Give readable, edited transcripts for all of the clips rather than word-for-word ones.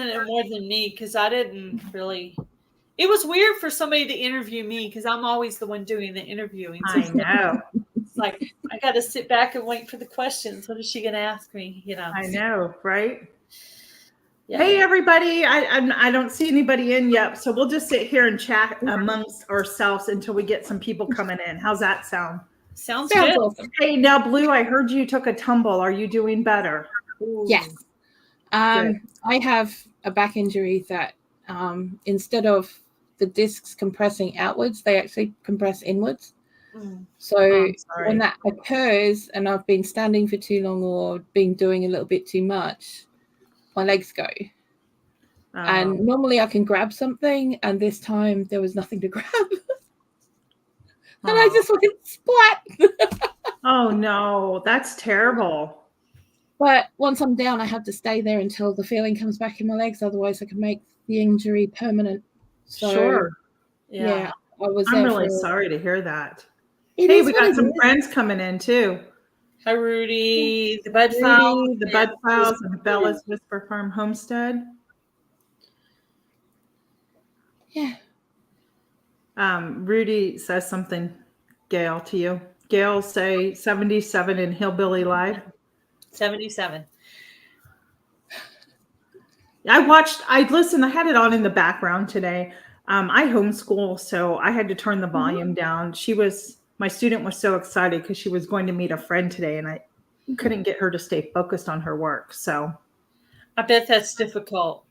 it more than me because I didn't really. It was weird for somebody to interview me because I'm always the one doing the interviewing. So I know. it's like I got to sit back and wait for the questions. What is she going to ask me? I know, right? Yeah. Hey, everybody. I don't see anybody in yet, so we'll just sit here and chat amongst ourselves until we get some people coming in. How's that sound? Sounds good. awesome. Hey, now, Blue, I heard you took a tumble. Are you doing better? Ooh. Yes. I have a back injury that instead of the discs compressing outwards, they actually compress inwards. So when that occurs and I've been standing for too long or been doing a little bit too much, my legs go. And normally I can grab something, and this time there was nothing to grab. And I just went splat. Oh, no. That's terrible. But once I'm down, I have to stay there until the feeling comes back in my legs. Otherwise, I can make the injury permanent. So, Sure. Yeah. I'm really sorry to hear that. Hey, we got some friends coming in too. Hi, Rudy. The Bud Files. The Bud Files and Bella's Whisper Farm Homestead. Yeah. Rudy says something, Gail, to you. Gail, say 77 in Hillbilly Live. 77. I listened, I had it on in the background today. I homeschool, so I had to turn the volume down. My student was so excited because she was going to meet a friend today, and I couldn't get her to stay focused on her work. So I bet that's difficult.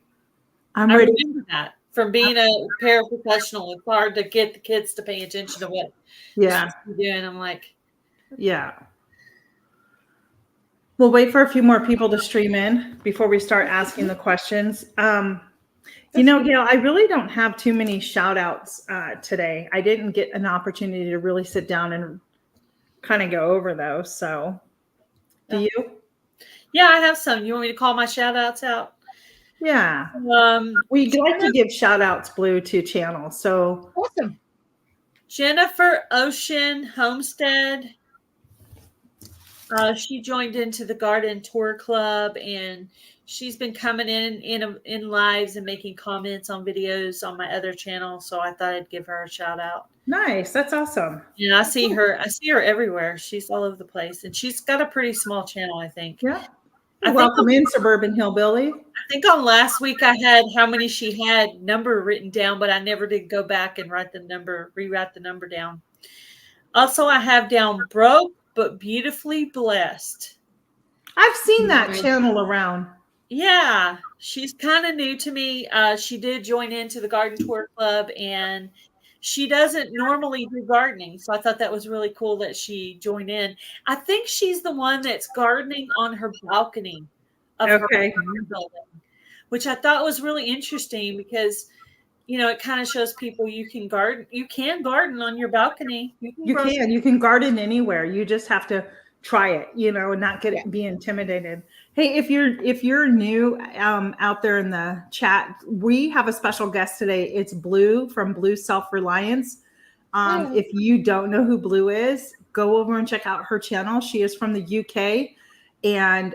I'm ready. I remember that. From being a paraprofessional, it's hard to get the kids to pay attention to what you're doing. I'm like, yeah. We'll wait for a few more people to stream in before we start asking the questions. Gail, I really don't have too many shout outs today. I didn't get an opportunity to really sit down and kind of go over those. So do you? Yeah, I have some. You want me to call my shout outs out? Yeah. We'd like to give shout outs, Blue, to channels. So awesome. Jennifer Ocean Homestead. She joined into the Garden Tour Club, and she's been coming in lives and making comments on videos on my other channel. So I thought I'd give her a shout out. Nice. That's awesome. Yeah, I see her everywhere. She's all over the place, and she's got a pretty small channel, I think. Yeah. Welcome in, Suburban Hillbilly. I think on last week I had how many she had number written down, but I never did go back and rewrite the number down. Also, I have down broke but beautifully blessed. I've seen that channel around. Yeah, she's kind of new to me. She did join into the Garden Tour Club, and she doesn't normally do gardening. So I thought that was really cool that she joined in. I think she's the one that's gardening on her balcony of her building, which I thought was really interesting because, it kind of shows people you can garden. You can garden on your balcony. You can garden anywhere. You just have to try it, and not be intimidated. Hey, if you're new out there in the chat, we have a special guest today. It's Bloo from Bloo Self-Reliance. If you don't know who Bloo is, go over and check out her channel. She is from the UK, and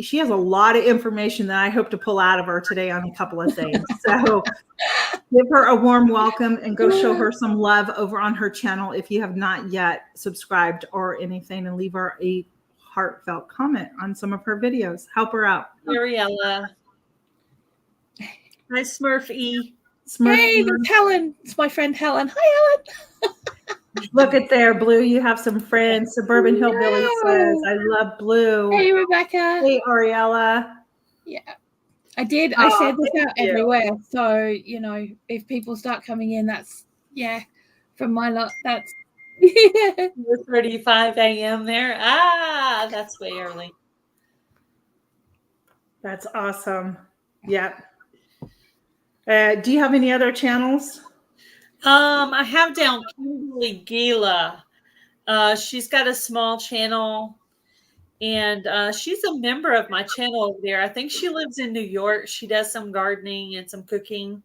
she has a lot of information that I hope to pull out of her today on a couple of things. So give her a warm welcome and go show her some love over on her channel if you have not yet subscribed or anything, and leave her a heartfelt comment on some of her videos. Help her out. Mariella. Hi, Smurf E. Hey, it's Helen. It's my friend Helen. Hi, Helen. Look at there, Blue. You have some friends. Suburban Hillbilly says, I love Blue. Hey, Rebecca. Hey, Ariella. Yeah. I did. I shared this out everywhere. So, if people start coming in, that's, from my lot, that's 4:35 a.m. there. That's way early. That's awesome. Yeah. Do you have any other channels? I have down Kimberly Gila. She's got a small channel, and she's a member of my channel over there. I think she lives in New York. She does some gardening and some cooking.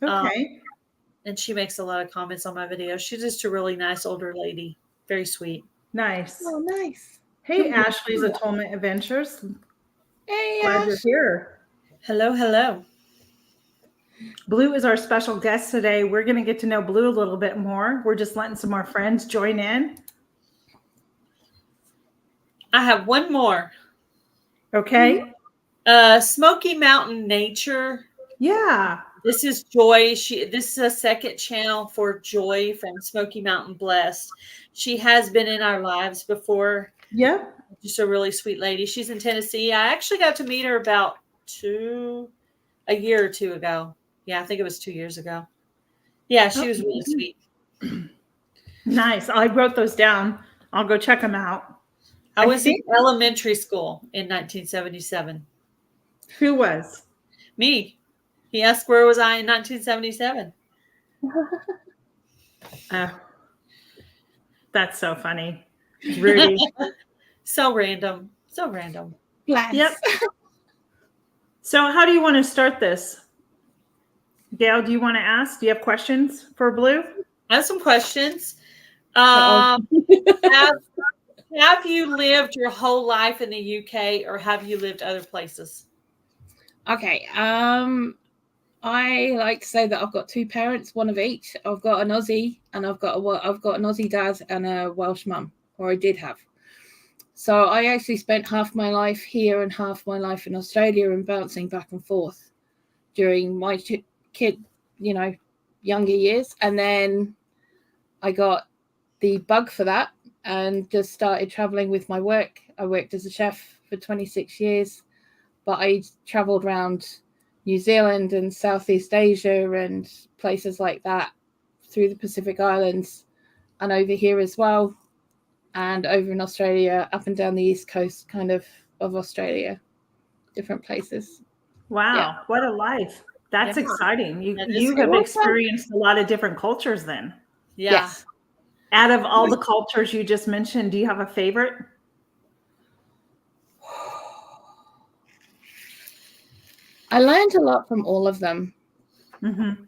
Okay. And she makes a lot of comments on my videos. She's just a really nice older lady. Very sweet. Nice. Oh, nice. Hey, Ashley's Atonement Adventures. Hey, glad you're here. Hello, hello. Blue is our special guest today. We're going to get to know Blue a little bit more. We're just letting some more friends join in. I have one more. Okay. Smoky Mountain Nature. Yeah. This is Joy. This is a second channel for Joy from Smoky Mountain Blessed. She has been in our lives before. Yeah. Just a really sweet lady. She's in Tennessee. I actually got to meet her about a year or two ago. Yeah, I think it was 2 years ago. Yeah, she was really sweet. Nice. I wrote those down. I'll go check them out. I was in elementary school in 1977. Who was? Me. He asked where was I in 1977. That's so funny. Rudy. So random. So random. Bless. Yep. So how do you want to start this? Gail, do you want to ask? Do you have questions for Blue? I have some questions. Have you lived your whole life in the UK or have you lived other places? Okay. I like to say that I've got two parents, one of each. I've got an Aussie and I've got an Aussie dad and a Welsh mum, or I did have. So I actually spent half my life here and half my life in Australia and bouncing back and forth during my younger years. And then I got the bug for that and just started traveling with my work. I worked as a chef for 26 years, but I traveled around New Zealand and Southeast Asia and places like that through the Pacific Islands and over here as well. And over in Australia, up and down the east coast kind of Australia, different places. Wow, yeah. What a life. That's exciting. You have experienced a lot of different cultures then. Yeah. Yes. Out of all the cultures you just mentioned, do you have a favorite? I learned a lot from all of them. Mm-hmm.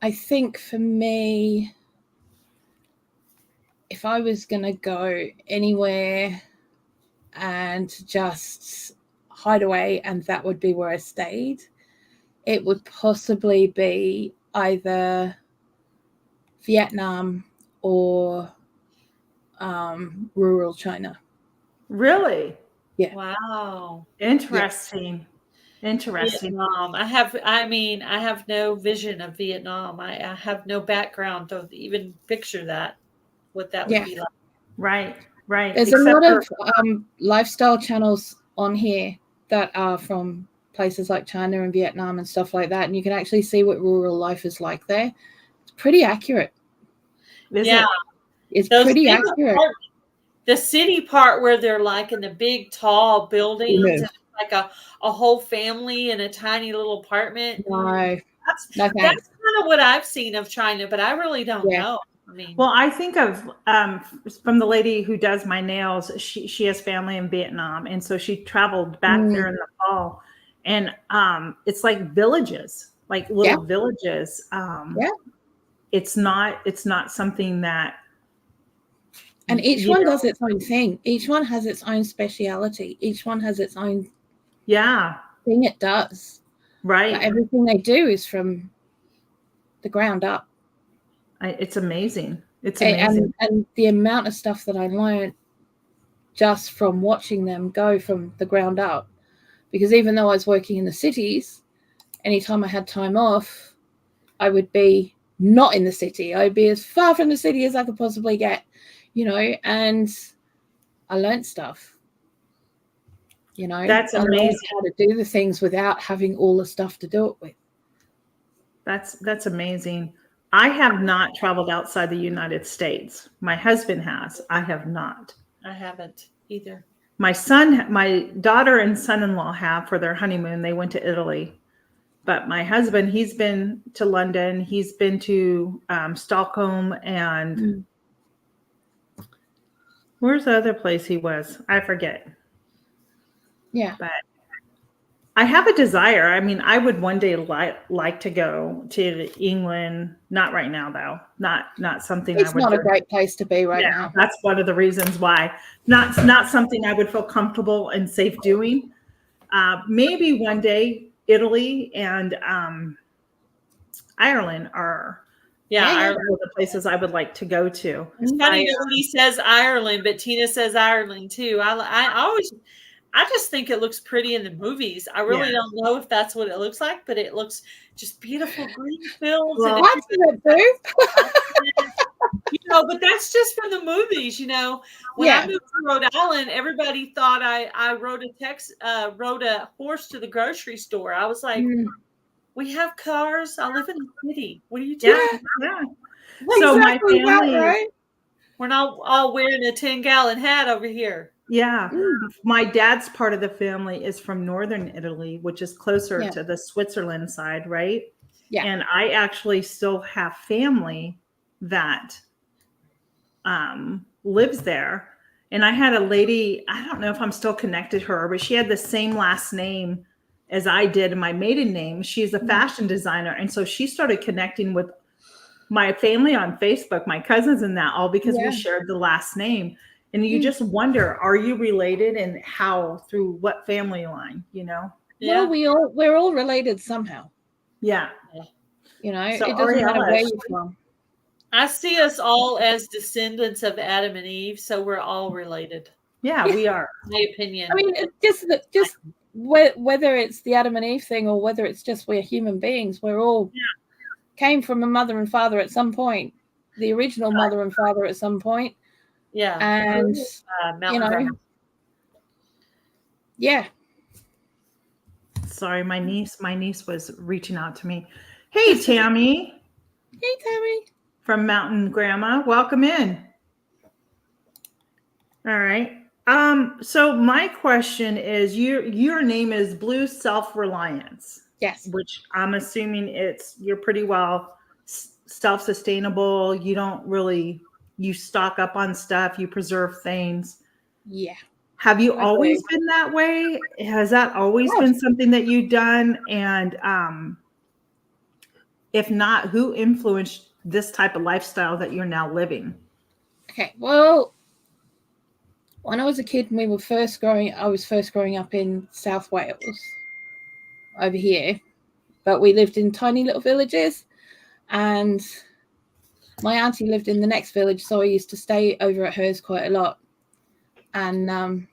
I think for me, if I was going to go anywhere and just hide away and that would be where I stayed, it would possibly be either Vietnam or rural China. Really? Yeah. Wow. Interesting. Yeah. Interesting. Vietnam. I have no vision of Vietnam. I have no background to even picture that, what that would be like. Right. There's a lot of lifestyle channels on here that are from places like China and Vietnam and stuff like that. And you can actually see what rural life is like there. It's pretty accurate. It's pretty accurate. The city part where they're like in the big, tall buildings, and like a whole family in a tiny little apartment. No. That's kind of what I've seen of China, but I really don't know. I think of from the lady who does my nails. She has family in Vietnam, and so she traveled back there in the fall, and it's like villages, like little villages. It's not something that. And each one does its own thing. Each one has its own speciality. Each one has its own thing it does. Right. But everything they do is from the ground up. It's amazing. It's amazing. And the amount of stuff that I learned just from watching them go from the ground up. Because even though I was working in the cities, anytime I had time off, I would be not in the city. I'd be as far from the city as I could possibly get, and I learned stuff. That's amazing. I learned how to do the things without having all the stuff to do it with. That's amazing. I have not traveled outside the United States. My husband has. I have not. I haven't either. My daughter and son-in-law have for their honeymoon. They went to Italy. But my husband, he's been to London. He's been to Stockholm and where's the other place he was? I forget. Yeah. But I have a desire. I would one day like to go to England. Not right now, though. Not something. It's not a great place to be right now. That's one of the reasons why. Not something I would feel comfortable and safe doing. Maybe one day Italy and Ireland are Ireland. the places I would like to go to. It's funny that Lee says Ireland, but Tina says Ireland too. I just think it looks pretty in the movies. I really don't know if that's what it looks like, but it looks just beautiful green fields. Well, but that's just from the movies. When I moved to Rhode Island, everybody thought I rode a horse to the grocery store. I was like, we have cars. I live in a city. What are you talking about? So my family, right? We're not all wearing a 10-gallon hat over here. Yeah. My dad's part of the family is from northern Italy, which is closer to the Switzerland side, right? Yeah. And I actually still have family that lives there. And I had a lady, I don't know if I'm still connected to her, but she had the same last name as I did in my maiden name. She's a fashion designer. And so she started connecting with my family on Facebook, my cousins and that, all because we shared the last name. And you just wonder, are you related and how, through what family line, Well, we're all related somehow. Yeah. So it doesn't Ariella, matter where you're from. I see us all as descendants of Adam and Eve, so we're all related. Yeah, we are. My opinion. I mean, just whether it's the Adam and Eve thing or whether it's just we're human beings, we're all came from a mother and father at some point, the original mother and father at some point. Yeah. And, Sorry, my niece was reaching out to me. Hey, Tammy. Hey, Tammy. From Mountain Grandma. Welcome in. All right. So my question is, your name is Bloo Self-Reliance. Yes. Which I'm assuming you're pretty well self-sustainable. You don't really, you stock up on stuff, you preserve things. Yeah. Have you always been that way? Has that always been something that you've done? And if not, who influenced this type of lifestyle that you're now living? Okay. Well, when I was a kid, I was first growing up in South Wales over here, but we lived in tiny little villages, and my auntie lived in the next village, so I used to stay over at hers quite a lot. And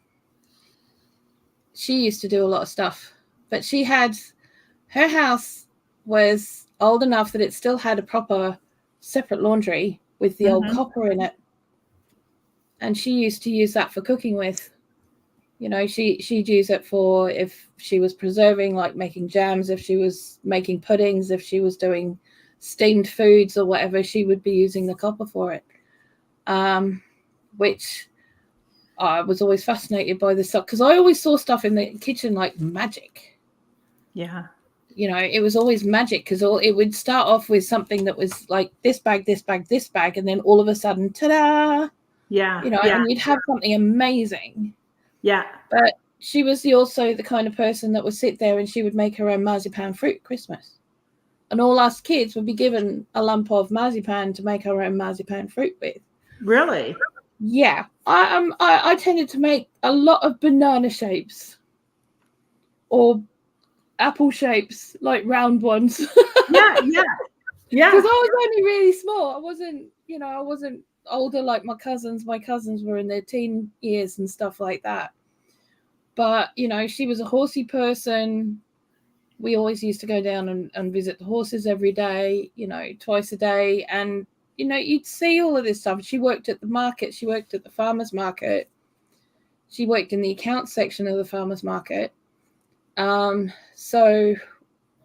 she used to do a lot of stuff, but her house was old enough that it still had a proper separate laundry with the old copper in it. And she used to use that for cooking with. She'd use it for if she was preserving, like making jams, if she was making puddings, if she was doing steamed foods or whatever, she would be using the copper for it. Which I was always fascinated by this stuff because I always saw stuff in the kitchen like magic. Yeah. It was always magic because it would start off with something that was like this bag, this bag, this bag, and then all of a sudden, ta-da! Yeah. And you'd have something amazing. Yeah. But she was also the kind of person that would sit there and she would make her own marzipan fruit at Christmas. And all us kids would be given a lump of marzipan to make our own marzipan fruit with. Really? Yeah. I tended to make a lot of banana shapes or apple shapes, like round ones. Yeah. Because I was only really small. I wasn't older like my cousins. My cousins were in their teen years and stuff like that. But, she was a horsey person. We always used to go down and visit the horses every day, twice a day. And, you'd see all of this stuff. She worked at the market. She worked at the farmer's market. She worked in the accounts section of the farmer's market.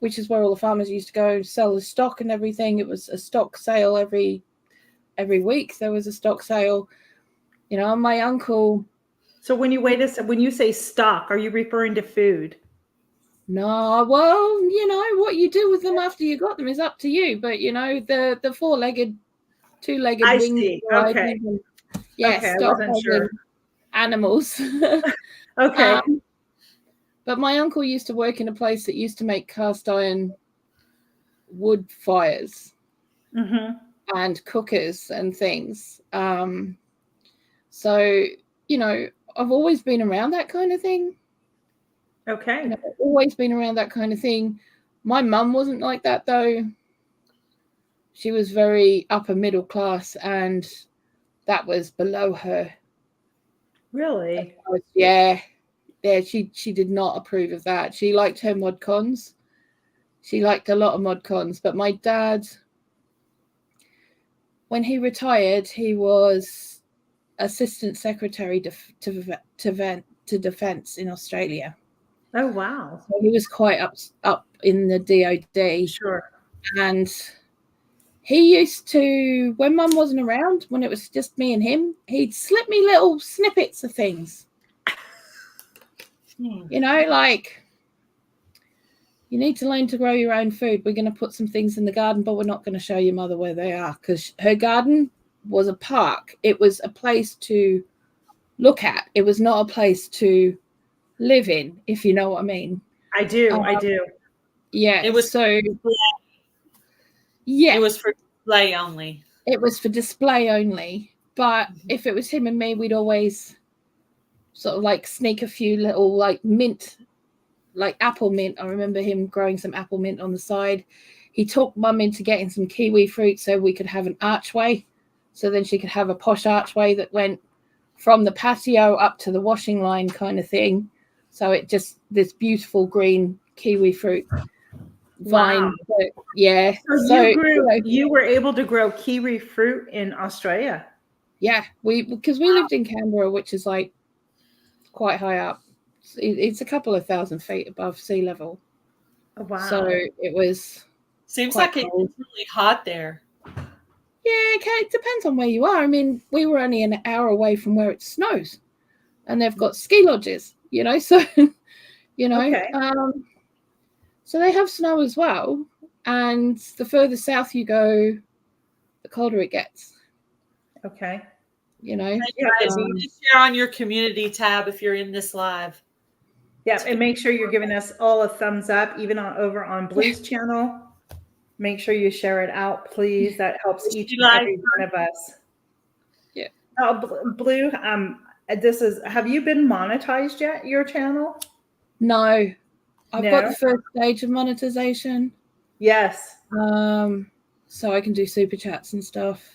Which is where all the farmers used to go sell the stock and everything. It was a stock sale every week. There was a stock sale, and my uncle. So when you say stock, are you referring to food? No, well, what you do with them after you got them is up to you. But the four-legged, two-legged winged okay. Yes, I wasn't sure. Animals. Okay. But my uncle used to work in a place that used to make cast iron wood fires and cookers and things. So, I've always been around that kind of thing. Okay. I've always been around that kind of thing. My mum wasn't like that, though. She was very upper middle class, and that was below her. Really? Yeah. She did not approve of that. She liked her mod cons. She liked a lot of mod cons, but my dad, when he retired, he was assistant secretary to defence in Australia. Oh, wow. So he was quite up in the DOD. Sure. And he used to, when Mum wasn't around, when it was just me and him, he'd slip me little snippets of things. You know, like, you need to learn to grow your own food. We're going to put some things in the garden, but we're not going to show your mother where they are, because her garden was a park. It was a place to look at. It was not a place to live in, if you know what I mean. I do. Yeah. It was so. Yeah. It was for display only. It was for display only. But if it was him and me, we'd always sort of like sneak a few little like mint, like apple mint. I remember him growing some apple mint on the side. He talked Mum into getting some kiwi fruit so we could have an archway. So then she could have a posh archway that went from the patio up to the washing line kind of thing. So it just, this beautiful green kiwi fruit vine. Wow. But, yeah. So you were able to grow kiwi fruit in Australia? Yeah, because we lived in Canberra, which is like quite high up. It's a couple of thousand feet above sea level. Oh, wow. So it was. Seems like it's really hot there. Yeah, okay. It depends on where you are. I mean, we were only an hour away from where it snows, and they've got ski lodges, you know. So, you know, okay. So they have snow as well. And the further south you go, the colder it gets. Okay. You know, you need to share on your community tab if you're in this live. Yeah, and make sure you're giving us all a thumbs up, even over on Bloo's channel. Make sure you share it out, please. That helps each and every one of us. Yeah. Bloo, have you been monetized yet, your channel? No. I've got the first stage of monetization. Yes. So I can do super chats and stuff.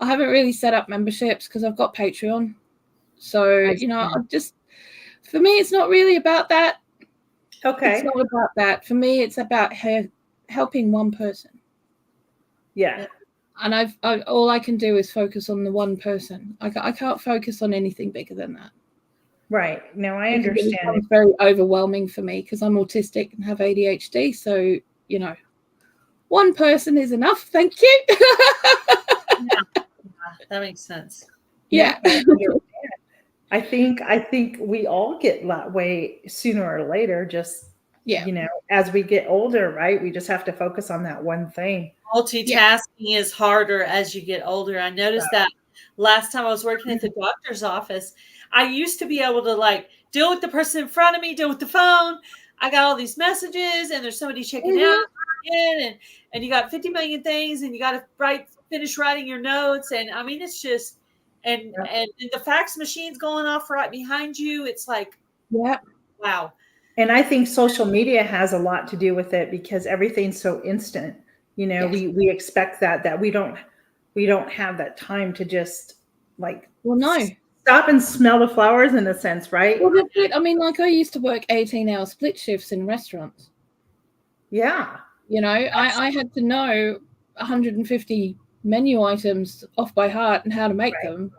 I haven't really set up memberships because I've got Patreon. So, you know, for me, it's not really about that. Okay. It's not about that. For me, it's about helping one person. Yeah. And all I can do is focus on the one person. I can't focus on anything bigger than that. Right. No, I understand. It's very overwhelming for me because I'm autistic and have ADHD. So, you know, one person is enough. Thank you. Yeah, that makes sense. Yeah. I think we all get that way sooner or later. Just, you know, as we get older, right? We just have to focus on that one thing. Multitasking is harder as you get older. I noticed that last time I was working at the doctor's office. I used to be able to like deal with the person in front of me, deal with the phone. I got all these messages and there's somebody checking out and you got 50 million things and you got to finish writing your notes. And I mean, it's just, and the fax machine's going off right behind you. It's like, wow. And I think social media has a lot to do with it because everything's so instant. You know, we expect that we don't have that time to just like stop and smell the flowers in a sense, right? Well, that's it. I mean, like I used to work 18-hour split shifts in restaurants. Yeah. You know, I had to know 150 menu items off by heart and how to make them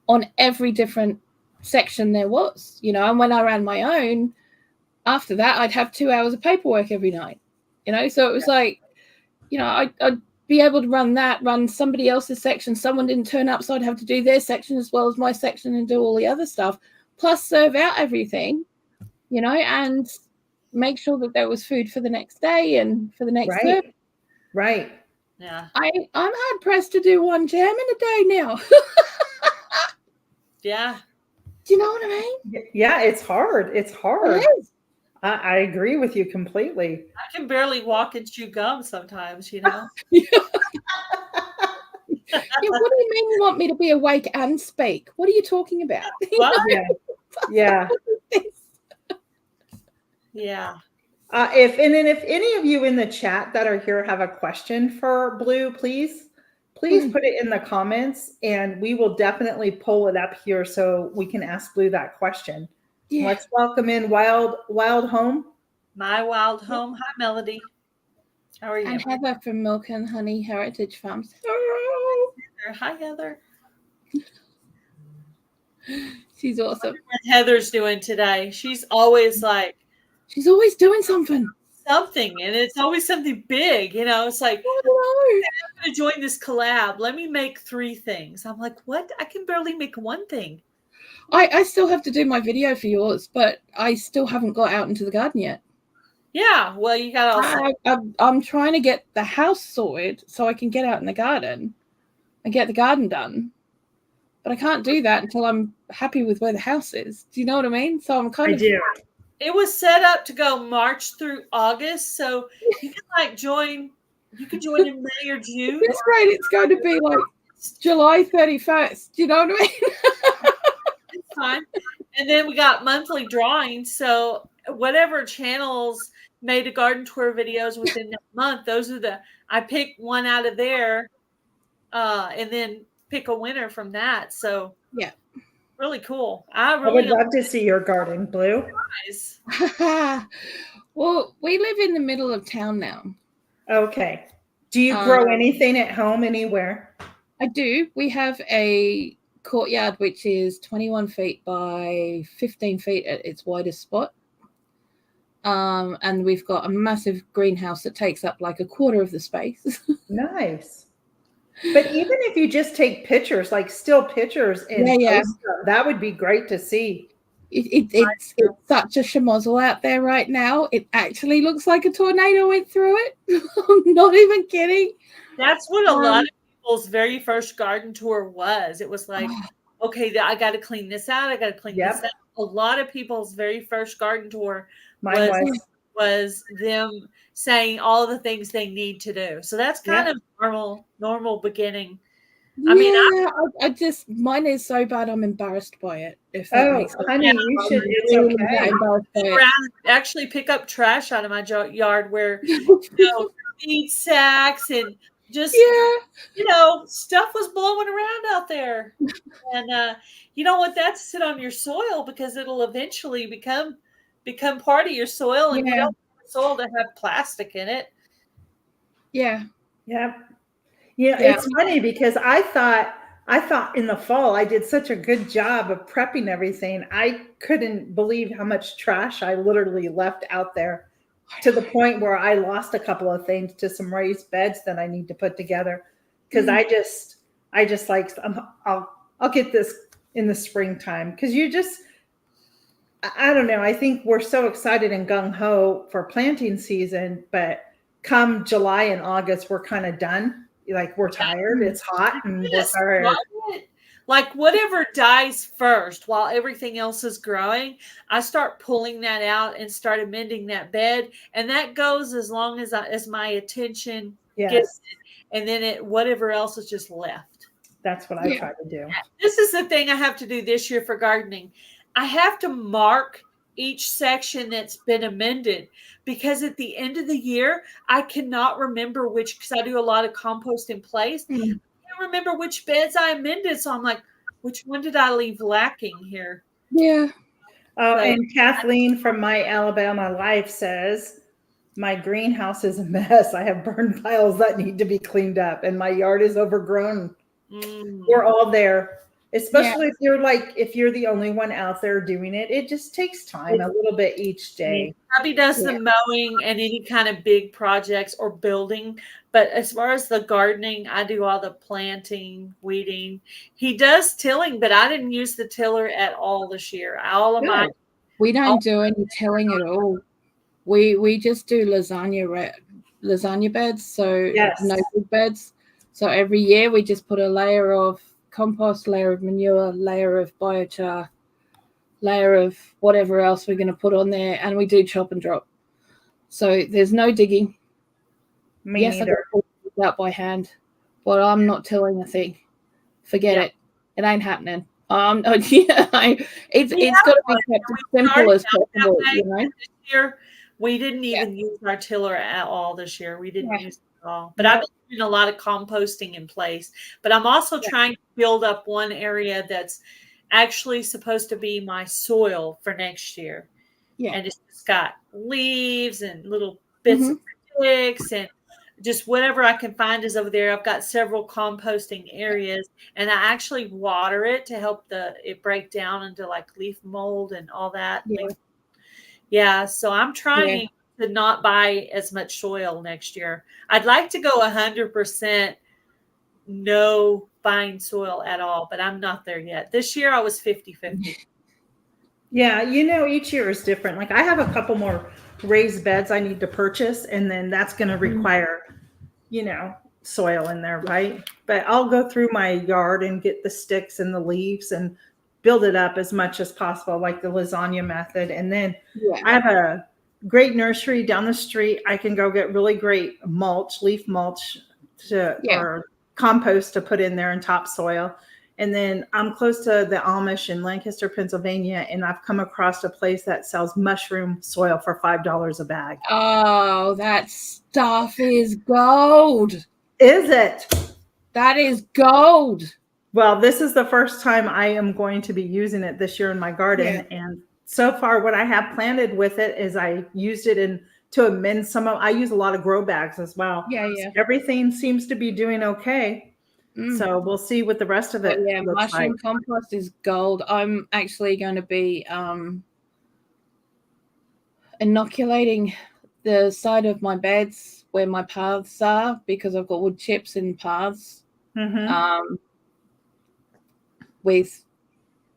on every different section there was, you know. And when I ran my own, after that, I'd have 2 hours of paperwork every night, you know. So it was like, you know, I'd be able to run somebody else's section. Someone didn't turn up, so I'd have to do their section as well as my section and do all the other stuff, plus serve out everything, you know, and make sure that there was food for the next day and for the next service. Right. Yeah. I'm hard pressed to do one jam in a day now. Yeah. Do you know what I mean? Yeah, it's hard. It's hard. It is. I agree with you completely. I can barely walk and chew gum sometimes, you know. Yeah, what do you mean you want me to be awake and speak? What are you talking about? Yeah. Yeah. If any of you in the chat that are here have a question for Blue, please put it in the comments, and we will definitely pull it up here so we can ask Blue that question. Yeah. Let's welcome in Wild Home. My Wild Home. Hi, Melody. How are you? And Heather from Milk and Honey Heritage Farms. Hi, Heather. She's awesome. What Heather's doing today. She's always like. She's always doing something. Something, and it's always something big. You know, it's like, I'm going to join this collab. Let me make 3 things. I'm like, what? I can barely make 1 thing. I still have to do my video for yours, but I still haven't got out into the garden yet. Yeah, well, you got to. I'm trying to get the house sorted so I can get out in the garden and get the garden done. But I can't do that until I'm happy with where the house is. Do you know what I mean? So I'm kind of. Do. It was set up to go March through August, so you can join. You can join in May or June. This rate, it's going to be like July 31st. Do you know what I mean? It's fine. And then we got monthly drawings. So whatever channels made a garden tour videos within that month, those are I pick one out of there, and then pick a winner from that. So yeah. Really cool. I would love to see your garden, Blue. Nice. Well, we live in the middle of town now. Okay. Do you grow anything at home anywhere? I do. We have a courtyard which is 21 feet by 15 feet at its widest spot. And we've got a massive greenhouse that takes up like a quarter of the space. Nice. But even if you just take pictures, like still pictures, and post them, that would be great to see. It's such a schmozzle out there right now. It actually looks like a tornado went through it. I'm not even kidding. That's what a lot of people's very first garden tour was. It was like, okay, I got to clean this out. I got to clean this out. A lot of people's very first garden tour was them saying all the things they need to do. So that's kind of normal beginning. I mean, I just, mine is so bad I'm embarrassed by it. If that makes sense. Honey, you should. It's okay. Actually pick up trash out of my yard where feed sacks and just stuff was blowing around out there. And you don't want that to sit on your soil because it'll eventually become part of your soil, and you don't want the soil to have plastic in it. Yeah. It's funny because I thought in the fall I did such a good job of prepping everything. I couldn't believe how much trash I literally left out there, to the point where I lost a couple of things to some raised beds that I need to put together. Because I just like, I'll get this in the springtime, because I don't know. I think we're so excited and gung ho for planting season, but come July and August, we're kind of done. Like, we're tired. It's hot and we're tired. Like, whatever dies first while everything else is growing, I start pulling that out and start amending that bed. And that goes as long as my attention gets it. And then whatever else is just left. That's what I try to do. This is the thing I have to do this year for gardening. I have to mark each section that's been amended, because at the end of the year, I cannot remember because I do a lot of compost in place. I can't remember which beds I amended. So I'm like, which one did I leave lacking here? Yeah. And Kathleen from My Alabama Life says, my greenhouse is a mess. I have burn piles that need to be cleaned up, and my yard is overgrown. We're all there. Especially if you're the only one out there doing it, it just takes time, a little bit each day. Bobby does the mowing and any kind of big projects or building. But as far as the gardening, I do all the planting, weeding. He does tilling, but I didn't use the tiller at all this year. We don't do any tilling at all. We just do lasagna beds, so no big beds. So every year we just put a layer of compost, layer of manure, layer of biochar, layer of whatever else we're going to put on there, and we do chop and drop. So there's no digging. Me neither. I got to put it out by hand, but I'm not tilling a thing. Forget it. It ain't happening. Yeah, it's got to be kept as simple as possible, you know. This year, we didn't even use our tiller at all this year. We didn't use it at all. But I've been doing a lot of composting in place. But I'm also trying to build up one area that's actually supposed to be my soil for next year. Yeah. And it's just got leaves and little bits of sticks and just whatever I can find is over there. I've got several composting areas, and I actually water it to help it break down into like leaf mold and all that. Yeah. So I'm trying to not buy as much soil next year. I'd like to go 100% no buying soil at all, but I'm not there yet. This year I was 50-50. Yeah, each year is different. Like I have a couple more raised beds I need to purchase, and then that's going to require, soil in there, right? But I'll go through my yard and get the sticks and the leaves and build it up as much as possible, like the lasagna method. And then I have a great nursery down the street. I can go get really great mulch, leaf mulch or compost to put in there and topsoil. And then I'm close to the Amish in Lancaster, Pennsylvania, and I've come across a place that sells mushroom soil for $5 a bag. Oh, that stuff is gold. Is it? That is gold. Well, this is the first time I am going to be using it this year in my garden. And so far what I have planted with it is I used it to amend I use a lot of grow bags as well. Yeah. Everything seems to be doing okay. So we'll see what the rest of it looks mushroom compost is gold. I'm actually going to be inoculating the side of my beds where my paths are, because I've got wood chips in paths with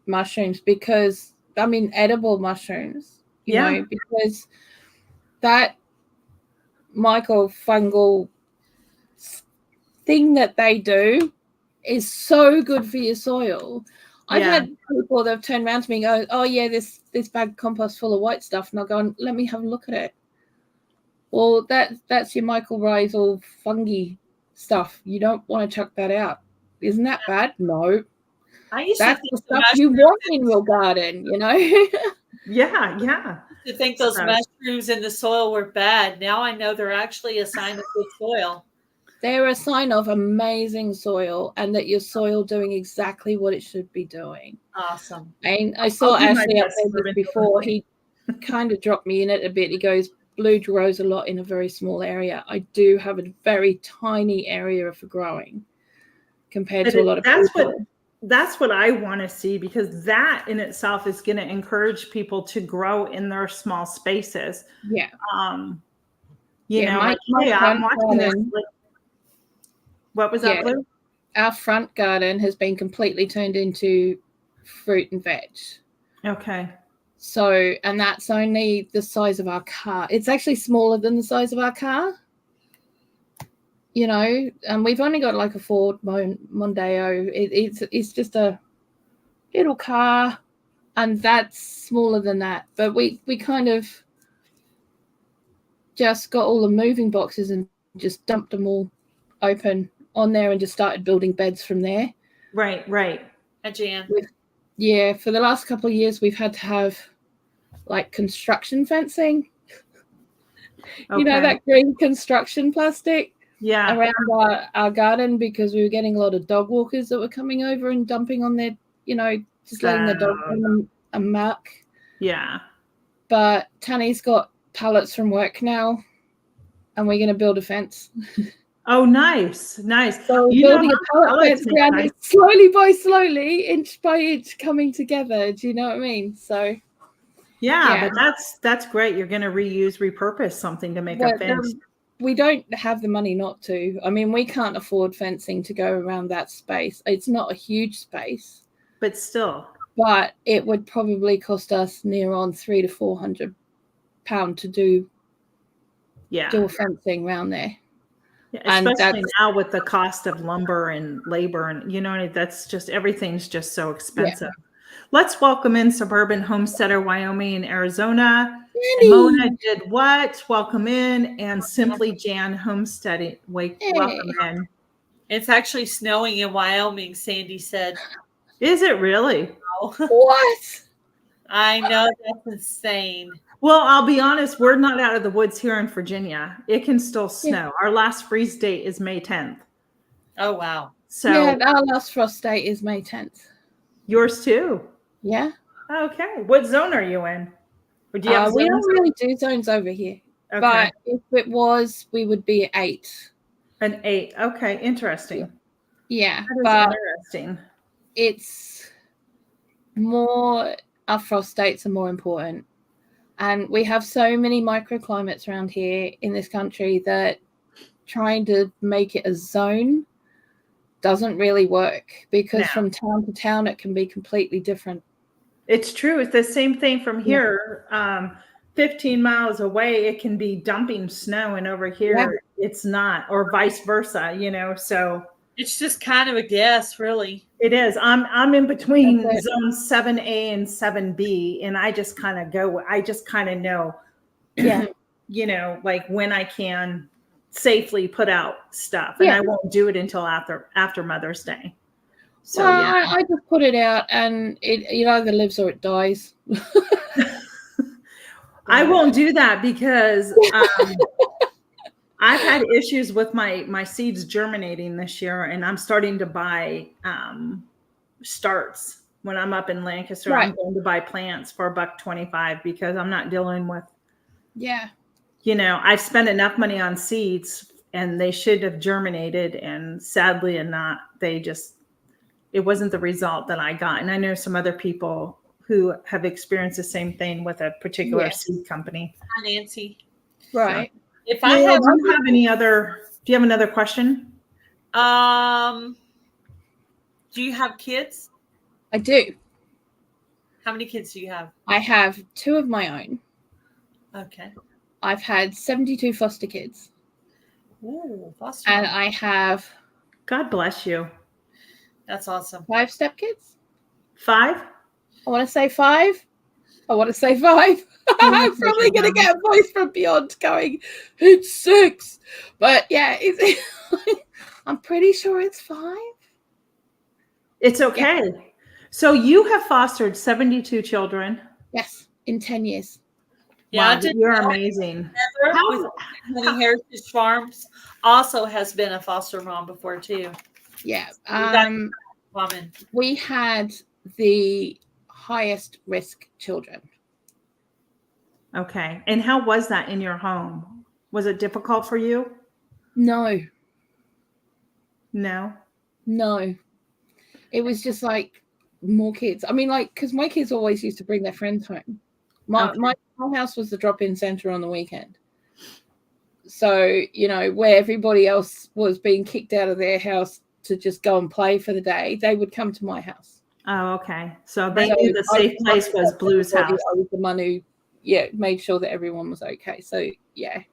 mushrooms, because edible mushrooms, you know, because that microfungal thing that they do is so good for your soil. I've had people that have turned around to me and go, oh yeah, this bag of compost full of white stuff, and I'll go, let me have a look at it. Well, that's your mycorrhizal fungi stuff. You don't want to chuck that out. Isn't that bad? No. That's the stuff you want in your garden, you know? Yeah. To think those mushrooms in the soil were bad. Now I know they're actually a sign of good soil. They're a sign of amazing soil, and that your soil doing exactly what it should be doing. Awesome. And I saw Ashley up there before. He kind of dropped me in it a bit. He goes, Blue grows a lot in a very small area. I do have a very tiny area for growing compared to a lot of people. That's what I want to see, because that in itself is going to encourage people to grow in their small spaces. Yeah. I'm watching this. What was that, Blue? Our front garden has been completely turned into fruit and veg. Okay. So, and that's only the size of our car. It's actually smaller than the size of our car. You know, and we've only got like a Ford Mondeo. It's just a little car, and that's smaller than that. But we kind of just got all the moving boxes and just dumped them all open on there and just started building beds from there. Right. A jam. For the last couple of years, we've had to have like construction fencing. Okay. You know, that green construction plastic around our garden, because we were getting a lot of dog walkers that were coming over and dumping on their, just letting the dog in a muck. Yeah. But Tanny's got pallets from work now, and we're going to build a fence. Oh, nice. So building a pallet fence around it, slowly, inch by inch, coming together. Do you know what I mean? So, but that's great. You're going to repurpose something to make a fence. We don't have the money not to. I mean, we can't afford fencing to go around that space. It's not a huge space, but still. But it would probably cost us near on £300 to £400 to do fencing around there. Yeah, especially now with the cost of lumber and labor, and that's just, everything's just so expensive. Yeah. Let's welcome in Suburban Homesteader, Wyoming and Arizona. Mona did what? Welcome in. And Simply Jan Homesteading. Welcome in. It's actually snowing in Wyoming, Sandy said. Is it really? What? I know, that's insane. Well, I'll be honest, we're not out of the woods here in Virginia. It can still snow. Yeah. Our last freeze date is May 10th. Oh, wow. So yeah, our last frost date is May 10th. Yours too? Yeah. Okay. What zone are you in? Or do you have We zones? don't really do zones over here. Okay. But if it was, we would be at 8. An 8. Okay, interesting. Yeah, That is but interesting. it's more, our frost dates are more important. And we have so many microclimates around here in this country that trying to make it a zone doesn't really work, because from town to town it can be completely different. It's true. It's the same thing from here. 15 miles away, it can be dumping snow, and over here it's not, or vice versa, so it's just kind of a guess, really. It is. I'm in between zone 7A and 7B, and I just kind of know, like when I can safely put out stuff, and I won't do it until after Mother's Day. So I just put it out, and it either lives or it dies. I won't do that because I've had issues with my seeds germinating this year, and I'm starting to buy starts. When I'm up in Lancaster, I'm going to buy plants for $1.25 because I'm not dealing with. Yeah. I've spent enough money on seeds, and they should have germinated, and sadly enough, it wasn't the result that I got. And I know some other people who have experienced the same thing with a particular seed company. Hi, Nancy. Right. So, do you have another question? Do you have kids? I do. How many kids do you have? I have 2 of my own. Okay. I've had 72 foster kids. Ooh, foster. And I have. God bless you. That's awesome. 5 stepkids. 5? I want to say 5. I'm probably going to get a voice from beyond going, it's 6. But yeah, I'm pretty sure it's 5. It's okay. Yeah. So you have fostered 72 children. Yes, in 10 years. Yeah, wow, you're amazing. Honey Heritage Farms also has been a foster mom before too. Yeah. We had the highest risk children. Okay. And how was that in your home? Was it difficult for you? No. It was just like more kids. I mean, like, because my kids always used to bring their friends home. My house was the drop-in center on the weekend. So, where everybody else was being kicked out of their house to just go and play for the day, they would come to my house. Oh, okay. So they knew the safe place was Blue's house. I was the one who, made sure that everyone was okay. So, yeah.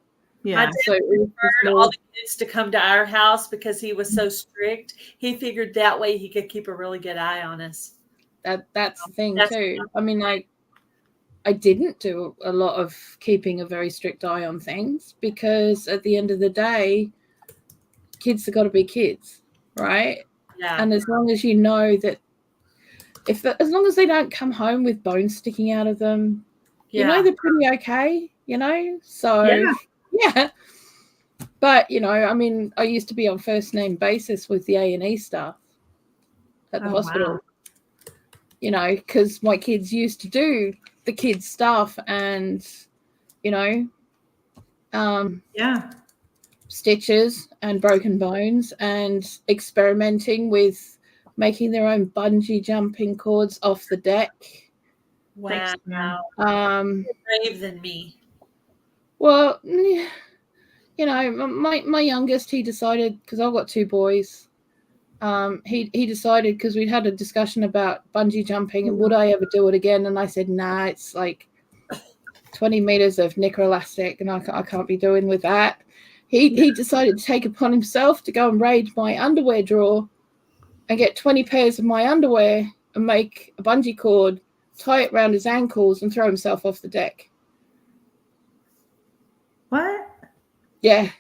My dad preferred all the kids to come to our house because he was so strict. He figured that way he could keep a really good eye on us. That's the thing too. I mean, I didn't do a lot of keeping a very strict eye on things, because at the end of the day, kids have got to be kids, right? Yeah. And as long as you know that, as long as they don't come home with bones sticking out of them, they're pretty okay, So yeah. But I mean, I used to be on first name basis with the A&E staff at the hospital. Wow. Because my kids used to do the kids stuff, and stitches and broken bones, and experimenting with making their own bungee jumping cords off the deck. Wow. You're brave than me. Well, my youngest, he decided, because I've got 2 boys, he decided, because we'd had a discussion about bungee jumping and would I ever do it again, and I said, nah, it's like 20 meters of knicker elastic, and I can't be doing with that. He decided to take upon himself to go and raid my underwear drawer and get 20 pairs of my underwear and make a bungee cord, tie it around his ankles, and throw himself off the deck. What? Yeah.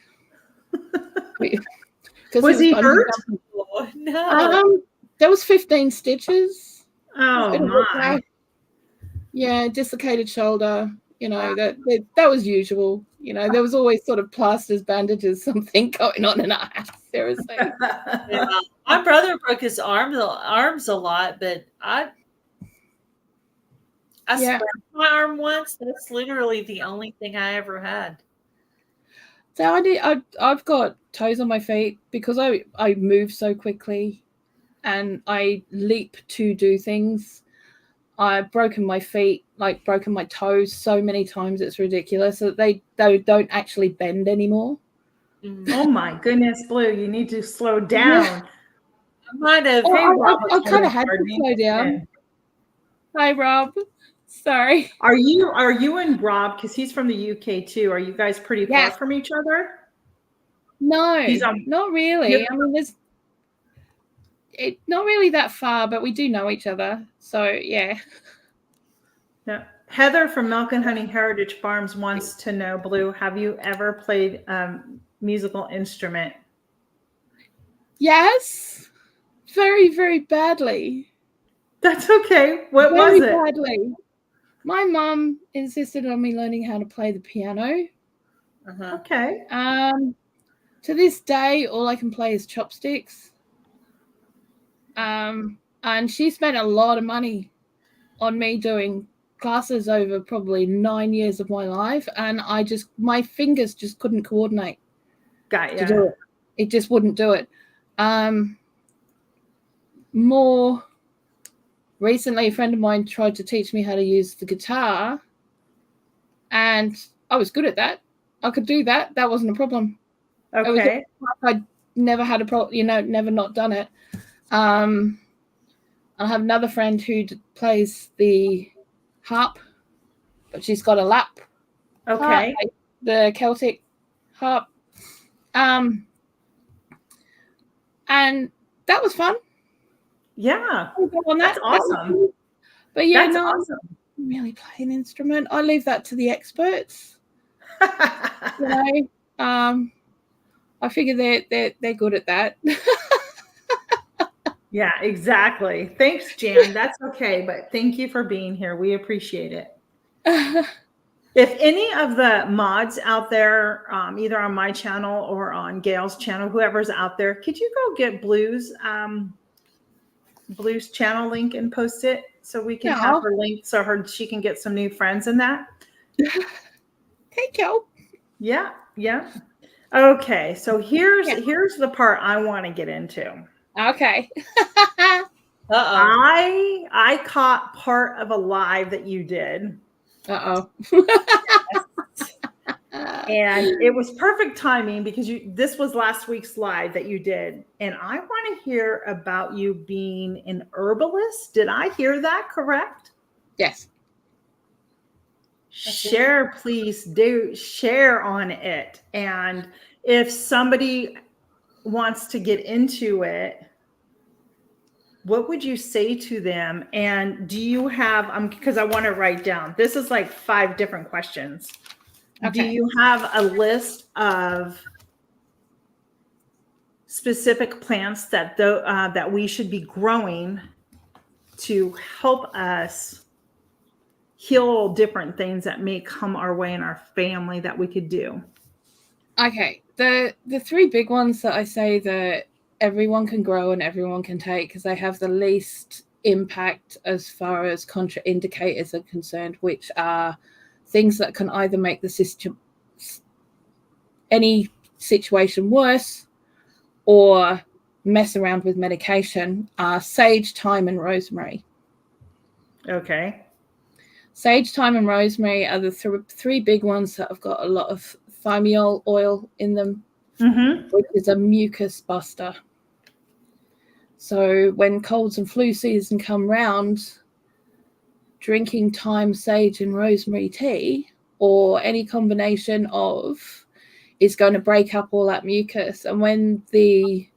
Was he hurt? No. There was 15 stitches. Oh my. Yeah, dislocated shoulder. That was usual. There was always sort of plasters, bandages, something going on in our house. Seriously. Yeah. My brother broke his arms a lot, but I sprained my arm once. That's literally the only thing I ever had. So I've got toes on my feet because I move so quickly and I leap to do things. I've broken my feet, like broken my toes so many times it's ridiculous. So they don't actually bend anymore. Oh my goodness, Blue, you need to slow down. I might have. Hey, Rob, I kind of had to slow down. Hi, Rob. Sorry. Are you and Rob, because he's from the UK too, are you guys pretty far from each other? No, not really. I mean, it's not really that far, but we do know each other. So, yeah. Yeah. Heather from Milk and Honey Heritage Farms wants to know, Blue, have you ever played musical instrument? Yes. Very, very badly. That's okay. What was it? Very badly. My mum insisted on me learning how to play the piano. Okay. To this day, all I can play is chopsticks. And she spent a lot of money on me doing classes over probably 9 years of my life, and my fingers just couldn't coordinate to do it. It just wouldn't do it. More recently, a friend of mine tried to teach me how to use the guitar, and I was good at that. I could do that. That wasn't a problem. Okay. I never had a problem, never not done it. I have another friend who plays the harp, but she's got a lap. Okay. Harp, the Celtic harp. And that was fun. Yeah. That's awesome. But yeah, that's awesome. I don't really play an instrument. I leave that to the experts. I figure they're good at that. Yeah, exactly. Thanks, Jan. That's okay, but thank you for being here. We appreciate it. If any of the mods out there, either on my channel or on Gail's channel, whoever's out there, could you go get Blue's channel link and post it so we can have her link so she can get some new friends in that? Thank you. Yeah, yeah. Okay, so here's the part I want to get into. Okay. I caught part of a live that you did. And it was perfect timing because this was last week's live that you did. And I want to hear about you being an herbalist. Did I hear that correct? Yes. Share, please do share on it. And if somebody wants to get into it, what would you say to them? And do you have, because I want to write down, this is like 5 different questions. Okay. Do you have a list of specific plants that we should be growing to help us heal different things that may come our way in our family that we could do? Okay. The 3 big ones that I say that everyone can grow and everyone can take because they have the least impact as far as contraindicators are concerned, which are things that can either make any situation worse or mess around with medication, are sage, thyme, and rosemary. Okay. Sage, thyme, and rosemary are the 3 big ones that have got a lot of thymiol oil in them, which is a mucus buster. So when colds and flu season come round, drinking thyme, sage, and rosemary tea, or any combination of, is going to break up all that mucus. And when the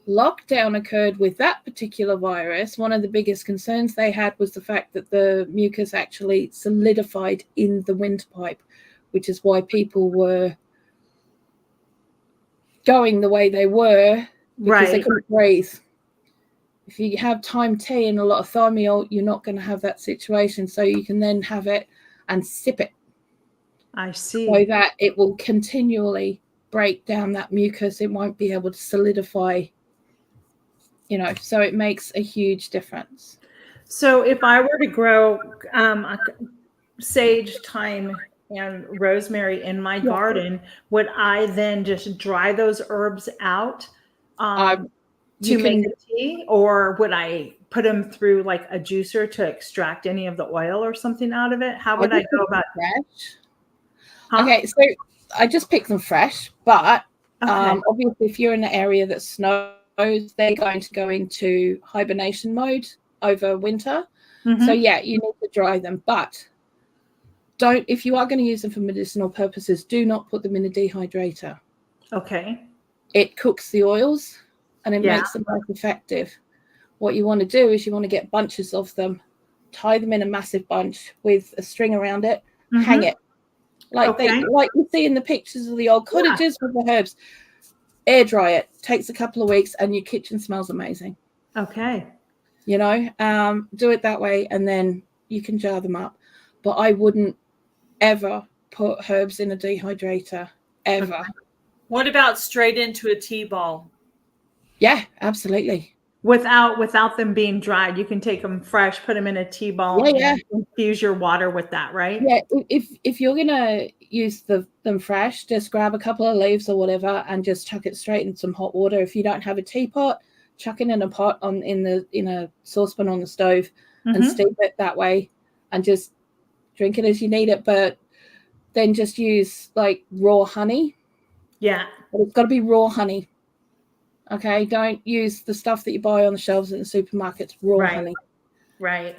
lockdown occurred with that particular virus, one of the biggest concerns they had was the fact that the mucus actually solidified in the windpipe, which is why people were going the way they were, because they couldn't breathe. If you have time tea and a lot of thiamine, you're not going to have that situation. So you can then have it and sip it. I see. So that it will continually break down that mucus. It won't be able to solidify, so it makes a huge difference. So if I were to grow sage, thyme, and rosemary in my garden, would I then just dry those herbs out to make a tea, or would I put them through like a juicer to extract any of the oil or something out of it? How would I go about fresh? Huh? Okay, so I just pick them fresh, but obviously if you're in an area that snows, they're going to go into hibernation mode over winter. So yeah, you need to dry them, but if you are going to use them for medicinal purposes, do not put them in a dehydrator. Okay. It cooks the oils and it makes them less effective. What you want to do is you want to get bunches of them, tie them in a massive bunch with a string around it, hang it. Like you see in the pictures of the old cottages with the herbs. Air dry it. Takes a couple of weeks and your kitchen smells amazing. Okay. Do it that way and then you can jar them up. But I wouldn't ever put herbs in a dehydrator, ever. Okay. What about straight into a tea ball? Yeah, absolutely. Without them being dried, you can take them fresh, put them in a tea ball, and infuse your water with that, right? Yeah, if you're gonna use them fresh, just grab a couple of leaves or whatever and just chuck it straight in some hot water. If you don't have a teapot, chuck it in a pot in a saucepan on the stove and steep it that way, and just drink it as you need it. But then just use like raw honey. Yeah, but it's got to be raw honey. Okay, don't use the stuff that you buy on the shelves in the supermarkets. Raw honey. Right.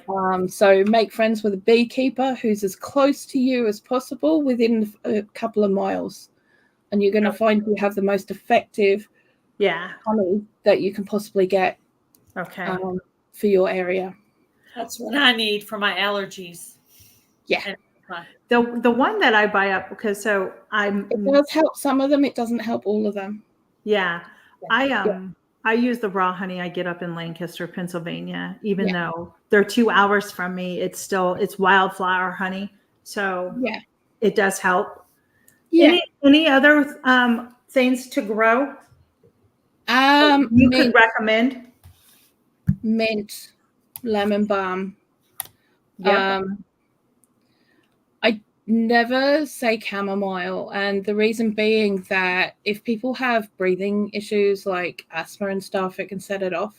So make friends with a beekeeper who's as close to you as possible within a couple of miles, and you're going to find you have the most effective honey that you can possibly get. Okay. For your area. That's what I need for my allergies. Yeah. The one that I buy up because it does help some of them. It doesn't help all of them. Yeah. I use the raw honey I get up in Lancaster, Pennsylvania, even though they're 2 hours from me. It's wildflower honey. So it does help. Yeah. Any other things to grow? You could recommend? Mint, lemon balm. Yeah. I never say chamomile, and the reason being that if people have breathing issues like asthma and stuff, it can set it off.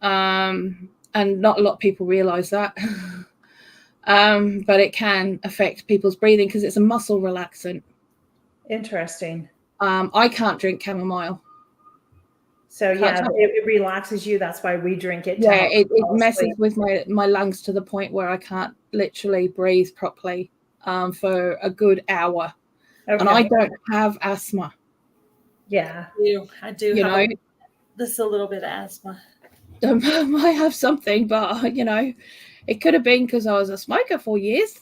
And not a lot of people realize that. But it can affect people's breathing because it's a muscle relaxant. Interesting. I can't drink chamomile. So it relaxes you. That's why we drink it. Yeah, it messes with my lungs to the point where I can't literally breathe properly for a good hour. Okay. And I don't have asthma. Yeah, I do. You have this a little bit of asthma. I might have something, but it could have been because I was a smoker for years.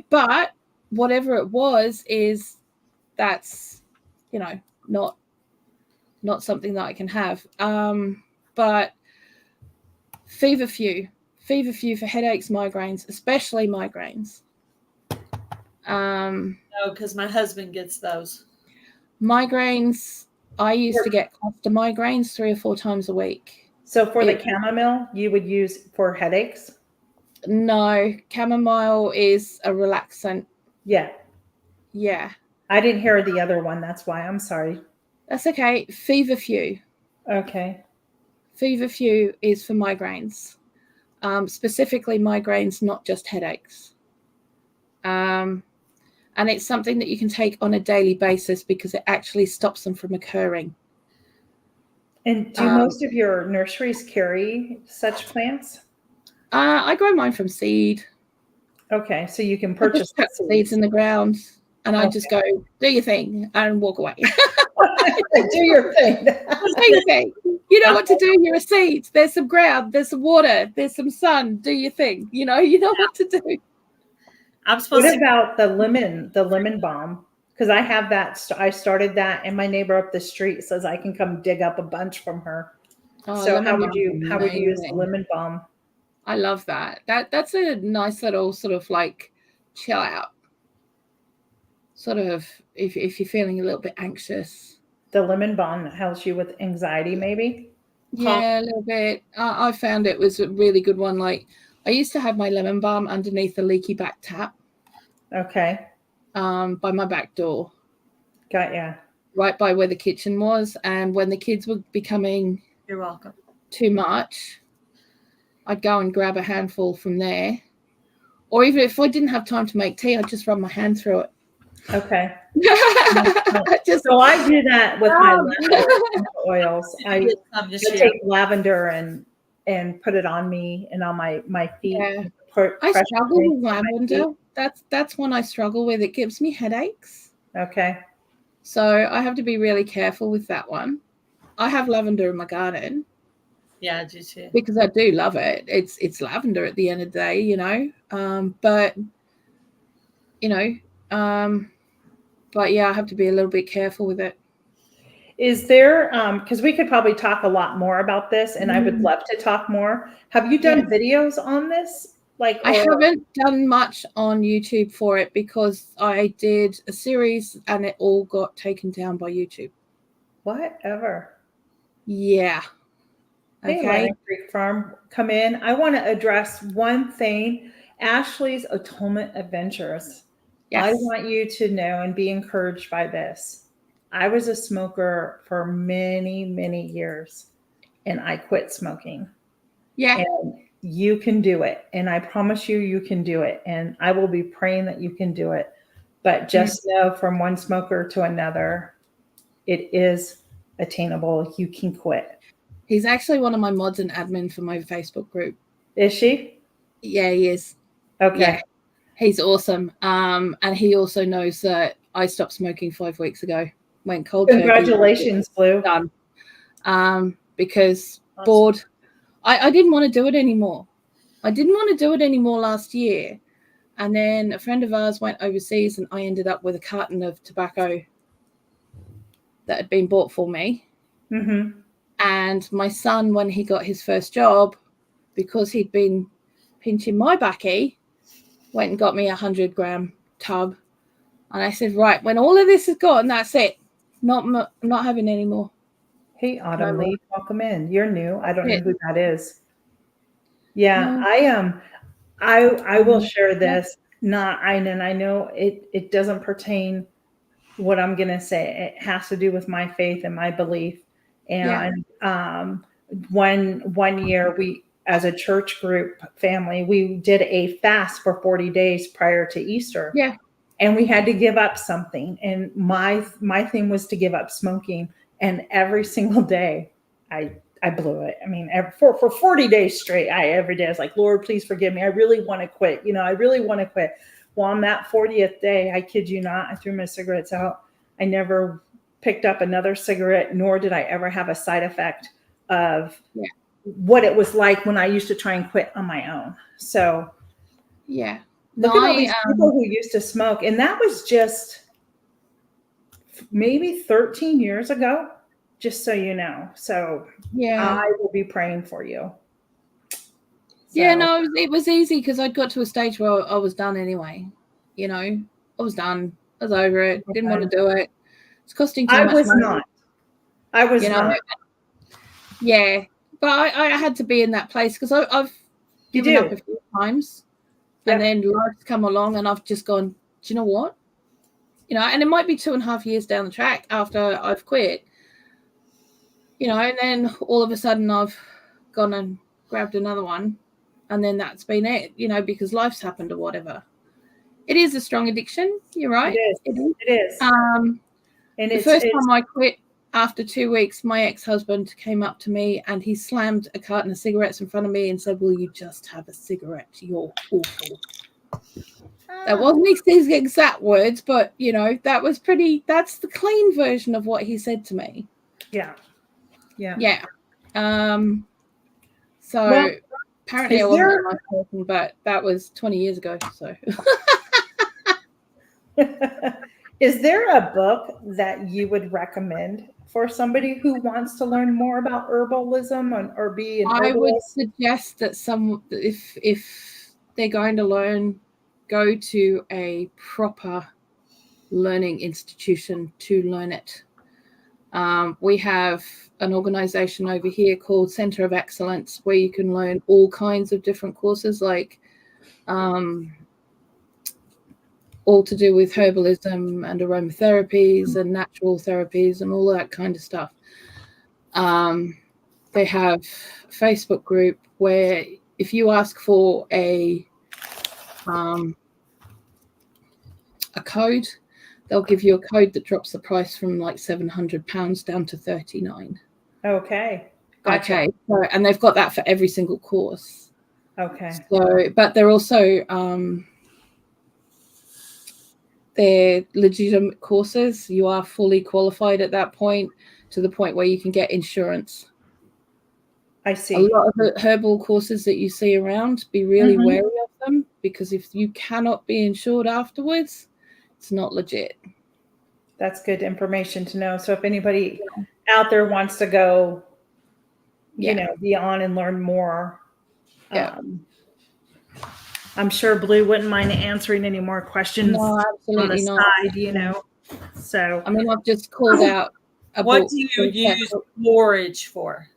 But whatever it was, that's not something that I can have. But feverfew for headaches, migraines, especially migraines. No, because my husband gets those. Migraines, I used to get cluster migraines 3 or 4 times a week. So for the chamomile, you would use for headaches? No, chamomile is a relaxant. Yeah. Yeah. I didn't hear the other one. That's why. I'm sorry. That's okay. Feverfew. Okay. Feverfew is for migraines. Specifically migraines, not just headaches. And it's something that you can take on a daily basis because it actually stops them from occurring. And do most of your nurseries carry such plants? I grow mine from seed. Okay, so you can purchase seeds in the ground, and I just go, do your thing, and walk away. Do your thing. Do your thing. You know what to do. You're a seed. There's some ground. There's some water. There's some sun. Do your thing. You know what to do. What about the lemon balm? because I have that. I started that, and my neighbor up the street says I can come dig up a bunch from her. Oh, So lemon how would balm's you use the amazing. lemon balm? I love that. That's a nice little sort of like chill out. Sort of if you're feeling a little bit anxious. The lemon balm helps you with anxiety, maybe? Yeah, a little bit. I found it was a really good one. Like I used to have my lemon balm underneath the leaky back tap. Okay. By my back door. Got ya. Right by where the kitchen was. And when the kids were becoming You're welcome. too much, I'd go and grab a handful from there. Or even if I didn't have time to make tea, I'd just rub my hand through it. Okay. So I do that with my oils. I take lavender and put it on me and on my feet. Yeah. I struggle with lavender. That's one I struggle with. It gives me headaches. Okay. So I have to be really careful with that one. I have lavender in my garden. Yeah, I do too. Because I do love it. It's lavender at the end of the day, you know. But yeah, I have to be a little bit careful with it. Is there because we could probably talk a lot more about this, and I would love to talk more. Have you done videos on this? Like I haven't done much on YouTube for it because I did a series and it all got taken down by YouTube. Whatever. Yeah. Okay. Creek Farm, come in. I want to address one thing. Ashley's Atonement Adventures. Yes. I want you to know and be encouraged by this. I was a smoker for many, many years, and I quit smoking. Yeah. And you can do it. And I promise you, you can do it. And I will be praying that you can do it. But just know from one smoker to another, it is attainable. You can quit. He's actually one of my mods and admin for my Facebook group. Is she? Yeah, he is. Okay. Yeah. He's awesome. And he also knows that I stopped smoking 5 weeks ago. Went cold. Congratulations, Blue. Done. Because bored. I didn't want to do it anymore. I didn't want to do it anymore last year. And then a friend of ours went overseas and I ended up with a carton of tobacco that had been bought for me. Mm-hmm. And my son, when he got his first job, because he'd been pinching my backy, went and got me 100-gram tub. And I said, right, when all of this is gone, that's it. Not having any more. Hey, Autumn Lee, welcome in. You're new. I don't know who that is. Yeah, I will share this. And I know it doesn't pertain what I'm going to say. It has to do with my faith and my belief. And one year we, as a church group family, we did a fast for 40 days prior to Easter. Yeah. And we had to give up something. And my thing was to give up smoking. And every single day I blew it. I mean, for 40 days straight, every day I was like, Lord, please forgive me. I really want to quit. I really want to quit. Well, on that 40th day, I kid you not, I threw my cigarettes out. I never picked up another cigarette, nor did I ever have a side effect of what it was like when I used to try and quit on my own. So yeah. Look at all these people who used to smoke. And that was just maybe 13 years ago, just so you know. So I will be praying for you. So. Yeah, no, it was easy because I'd got to a stage where I was done anyway. I was done. I was over it. Didn't want to do it. It's costing too much money. I was not. Yeah, but I had to be in that place because I've given up a few times. And then life's come along and I've just gone, do you know what? And it might be 2.5 years down the track after I've quit, and then all of a sudden I've gone and grabbed another one. And then that's been it, because life's happened or whatever. It is a strong addiction. You're right. It is. And the first time I quit after 2 weeks, my ex-husband came up to me and he slammed a carton of cigarettes in front of me and said, will you just have a cigarette? You're awful. That wasn't his exact words, but, that's the clean version of what he said to me. Yeah. So apparently I wasn't a nice person, but that was 20 years ago. So Is there a book that you would recommend for somebody who wants to learn more about herbalism or be an I would herbalist? suggest that if they're going to learn, go to a proper learning institution to learn it. We have an organization over here called Center of Excellence where you can learn all kinds of different courses, like all to do with herbalism and aromatherapies and natural therapies and all that kind of stuff. They have a Facebook group where if you ask for a code, they'll give you a code that drops the price from like £700 down to $39. Okay. Gotcha. Okay. So, and they've got that for every single course. Okay. So, but they're also they're legitimate courses. You are fully qualified at that point, to the point where you can get insurance. I see. A lot of the herbal courses that you see around, be really wary of them, because if you cannot be insured afterwards, it's not legit. That's good information to know. So if anybody out there wants to go, you know, be on and learn more, I'm sure Blue wouldn't mind answering any more questions no, absolutely on the side, you know. So I mean, I've just called out a What book. do you use borage for?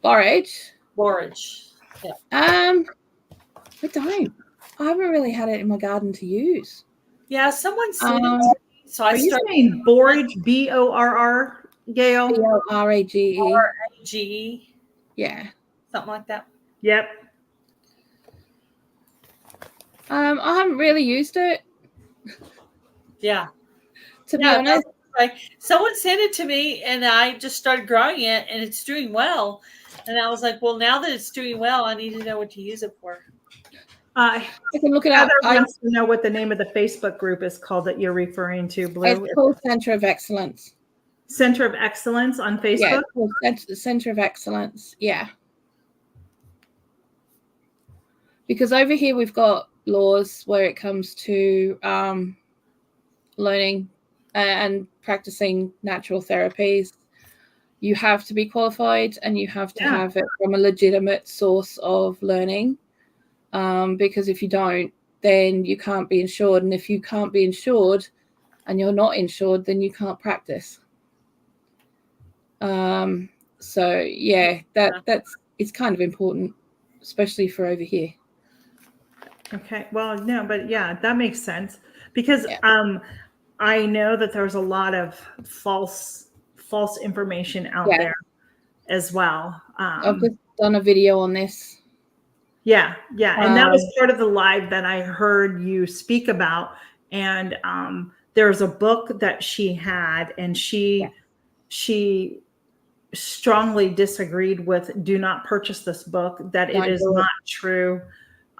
Borage? Borage. Yeah. I don't. I haven't really had it in my garden to use. Yeah, someone said it to me, so I are you started saying borage, BORR, Gail? BORAGE. RAGE. Yeah. Something like that. Yep. I haven't really used it. Yeah. To be honest. Like someone sent it to me and I just started growing it and it's doing well. And I was like, well, now that it's doing well, I need to know what to use it for. I can look it up. Heather wants to know what the name of the Facebook group is called that you're referring to, Blue. It's called Center of Excellence. Center of Excellence on Facebook? Yeah, Center of Excellence. Yeah. Because over here we've got laws where it comes to learning and practicing natural therapies. You have to be qualified and you have to have it from a legitimate source of learning. Because if you don't, then you can't be insured. And if you can't be insured and you're not insured, then you can't practice. So yeah, that's it's kind of important, especially for over here. Okay. Well, no, but yeah, that makes sense because I know that there's a lot of false information out there as well. I've just done a video on this. Yeah. And that was part of the live that I heard you speak about. And there's a book that she had, and she strongly disagreed with, do not purchase this book, that it is not true.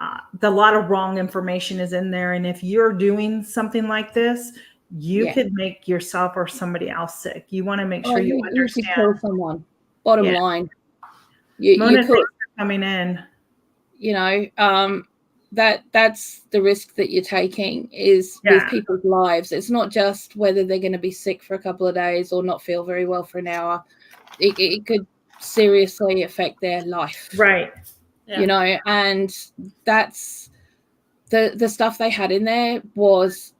A lot of wrong information is in there. And if you're doing something like this, you could make yourself or somebody else sick. You want to make sure you understand. You could kill someone. Bottom line. You could coming in. You know, that's the risk that you're taking is with people's lives. It's not just whether they're going to be sick for a couple of days or not feel very well for an hour. It could seriously affect their life. Right. Yeah. You know, and that's the stuff they had in there was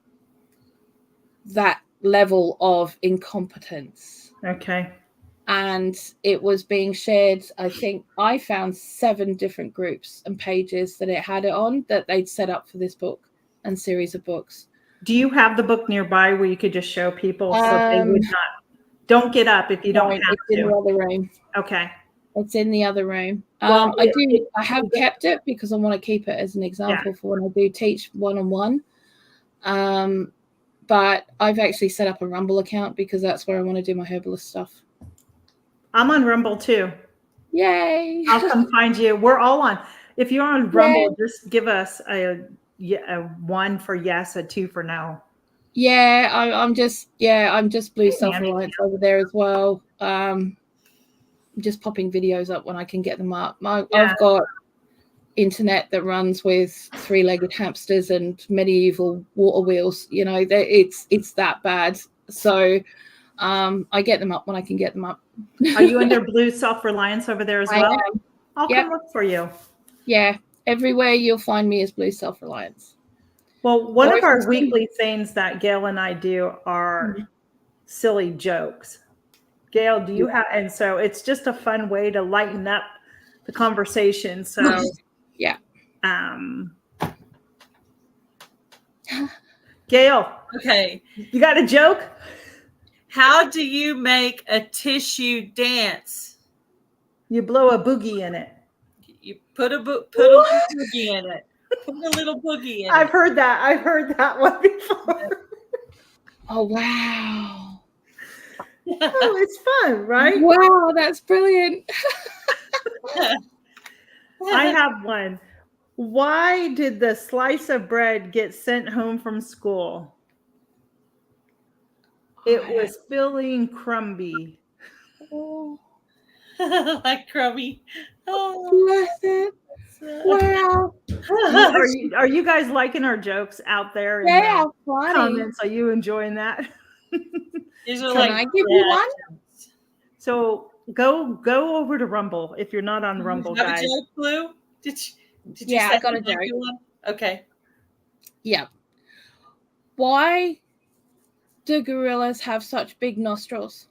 that level of incompetence. Okay. And it was being shared. I think I found 7 different groups and pages that it had it on that they'd set up for this book and series of books. Do you have the book nearby where you could just show people so they would not? Don't get up if you don't have it's to. in the other room. Okay. It's in the other room. Well, I have kept it because I want to keep it as an example for when I do teach one-on-one. But I've actually set up a Rumble account because that's where I want to do my herbalist stuff. I'm on Rumble too. Yay. I'll come find you. We're all on. If you're on Rumble, just give us a 1 for yes, a 2 for no. Yeah, I'm just Blue Self-Reliance over there as well. I'm just popping videos up when I can get them up. I've got internet that runs with three-legged hamsters and medieval water wheels. You know, it's that bad. So I get them up when I can get them up. Are you under Blue Self-Reliance over there as well? I am. I'll come look for you. Yeah, everywhere you'll find me is Blue Self-Reliance. Well, one of our weekly things that Gail and I do are silly jokes. Gail, do you have? And so it's just a fun way to lighten up the conversation. So, yeah. Gail. Okay. You got a joke? How do you make a tissue dance? You blow a boogie in it. You put a little boogie in it. Put a little boogie in it. I've heard that one before. Oh, wow. Oh, it's fun, right? Wow, that's brilliant. I have one. Why did the slice of bread get sent home from school? It was feeling crumby. Oh. Like crummy. Oh, bless it. Wow. Are you guys liking our jokes out there? Yeah, funny. Comments? Are you enjoying that? Can I give you one? So go over to Rumble if you're not on Rumble, have guys. a joke, Blue? Did you I got a joke. One? Okay. Yeah. Why do gorillas have such big nostrils?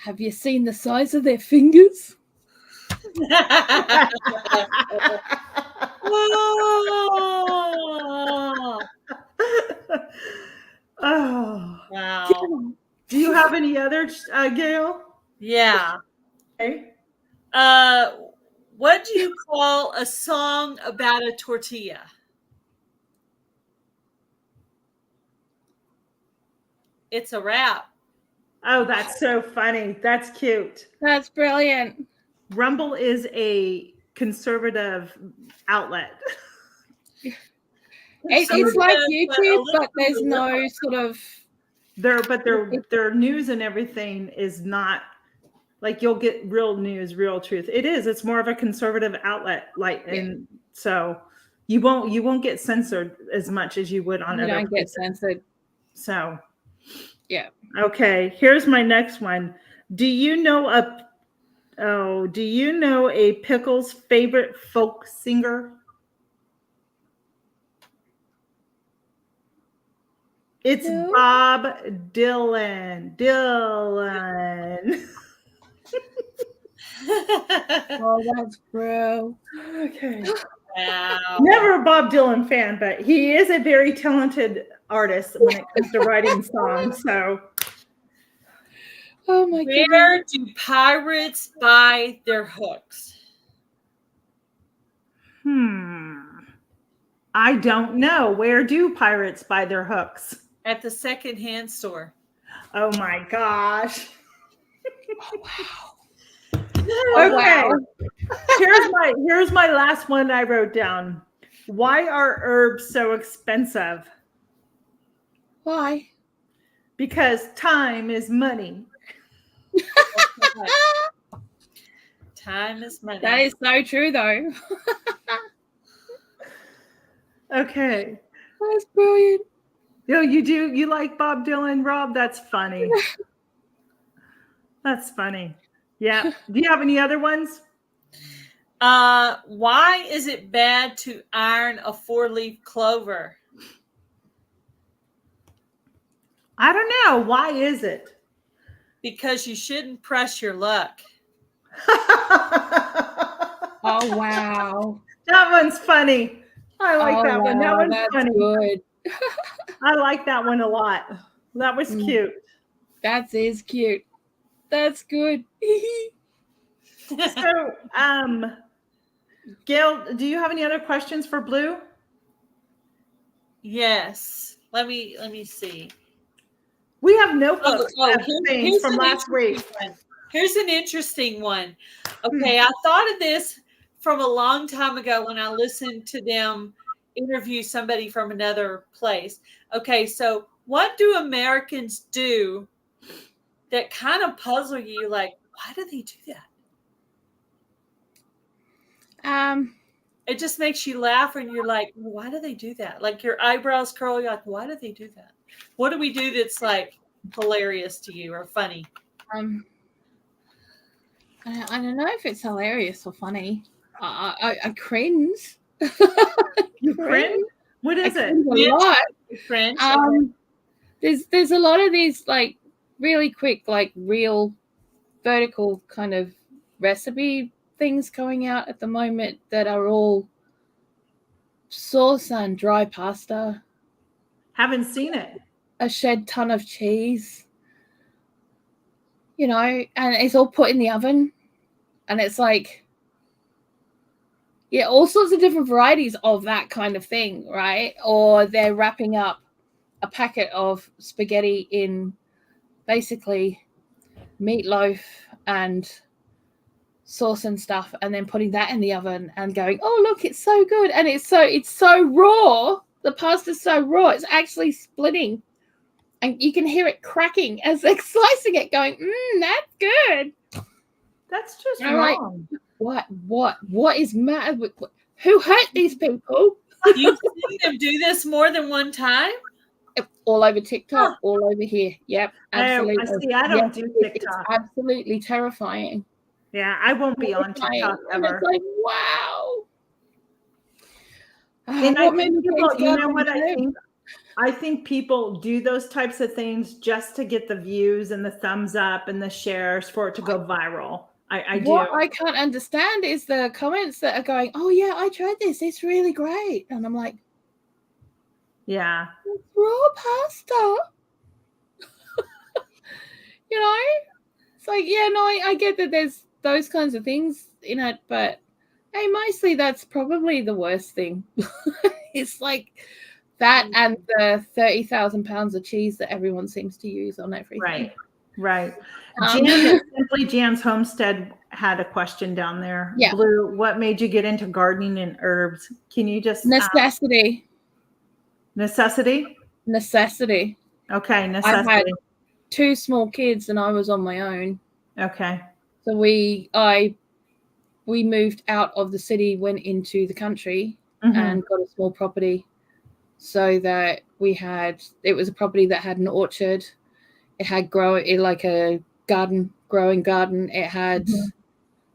Have you seen the size of their fingers? Oh, wow. Do you have any other, Gail? Yeah. Okay. What do you call a song about a tortilla? It's a rap. Oh, that's so funny. That's cute. That's brilliant. Rumble is a conservative outlet. It's like YouTube, but there's no sort of their news and everything is not like you'll get real news, real truth. It's more of a conservative outlet, and so you won't get censored as much as you would on other places. Get censored. So yeah. Okay, here's my next one. Do you know a Pickle's favorite folk singer? It's Bob Dylan. Oh, that's bro. Okay. Wow. Never a Bob Dylan fan, but he is a very talented artist when it comes to writing songs. So, oh my goodness. Where do pirates buy their hooks? I don't know. Where do pirates buy their hooks? At the secondhand store. Oh my gosh. Oh wow. Okay. Wow. Here's my last one I wrote down. Why are herbs so expensive? Why? Because time is money. Time is money. That is so true, though. Okay. That's brilliant. Yo, you like Bob Dylan, Rob? That's funny. That's funny. Yeah. Do you have any other ones? Why is it bad to iron a 4-leaf clover? I don't know. Why is it? Because you shouldn't press your luck. Oh wow. That one's funny. I like that one. That one's that's funny. Good. I like that one a lot. That was cute. That is cute. That's good. So, Gail, do you have any other questions for Blue? Yes. Let me see. We have notebooks things from last week. Here's an interesting one. Okay, I thought of this from a long time ago when I listened to them interview somebody from another place. Okay, so what do Americans do that kind of puzzle you? Like, why do they do that? It just makes you laugh, and you're like, why do they do that? Like your eyebrows curl. You're like, why do they do that? What do we do that's like hilarious to you or funny? I don't know if it's hilarious or funny. I cringe. You cringe? What is it? A lot. Cringe. There's a lot of these like really quick, like real vertical kind of recipe things going out at the moment that are all sauce and dry pasta. Haven't seen it. A shed ton of cheese. You know, and it's all put in the oven. And it's like, yeah, all sorts of different varieties of that kind of thing, right? Or they're wrapping up a packet of spaghetti in basically meatloaf and sauce and stuff, and then putting that in the oven and going, oh, look, it's so good. And it's so raw. The pasta's so raw. It's actually splitting. And you can hear it cracking as they're slicing it, going, that's good. That's just wrong. Like, what is matter with who hurt these people? You've seen them do this more than one time? All over TikTok, all over here. Yep, absolutely. I don't do TikTok. It's absolutely terrifying. Yeah, I won't be on TikTok ever. It's like, wow. And I think people, you know what I think? I think people do those types of things just to get the views and the thumbs up and the shares for it to go viral. I do. What I can't understand is the comments that are going, oh, yeah, I tried this. It's really great. And I'm like, yeah. It's raw pasta. You know? It's like, yeah, no, I get that there's those kinds of things in it, but hey, mostly that's probably the worst thing. It's like that and the 30,000 pounds of cheese that everyone seems to use on everything. Right. Jan, Simply Jan's Homestead had a question down there. Yeah. Blue, what made you get into gardening and herbs? Can you just necessity? Necessity. Okay, necessity. I had 2 small kids and I was on my own. Okay. So we moved out of the city, went into the country, and got a small property, so that it was a property that had an orchard. It had like a growing garden. It had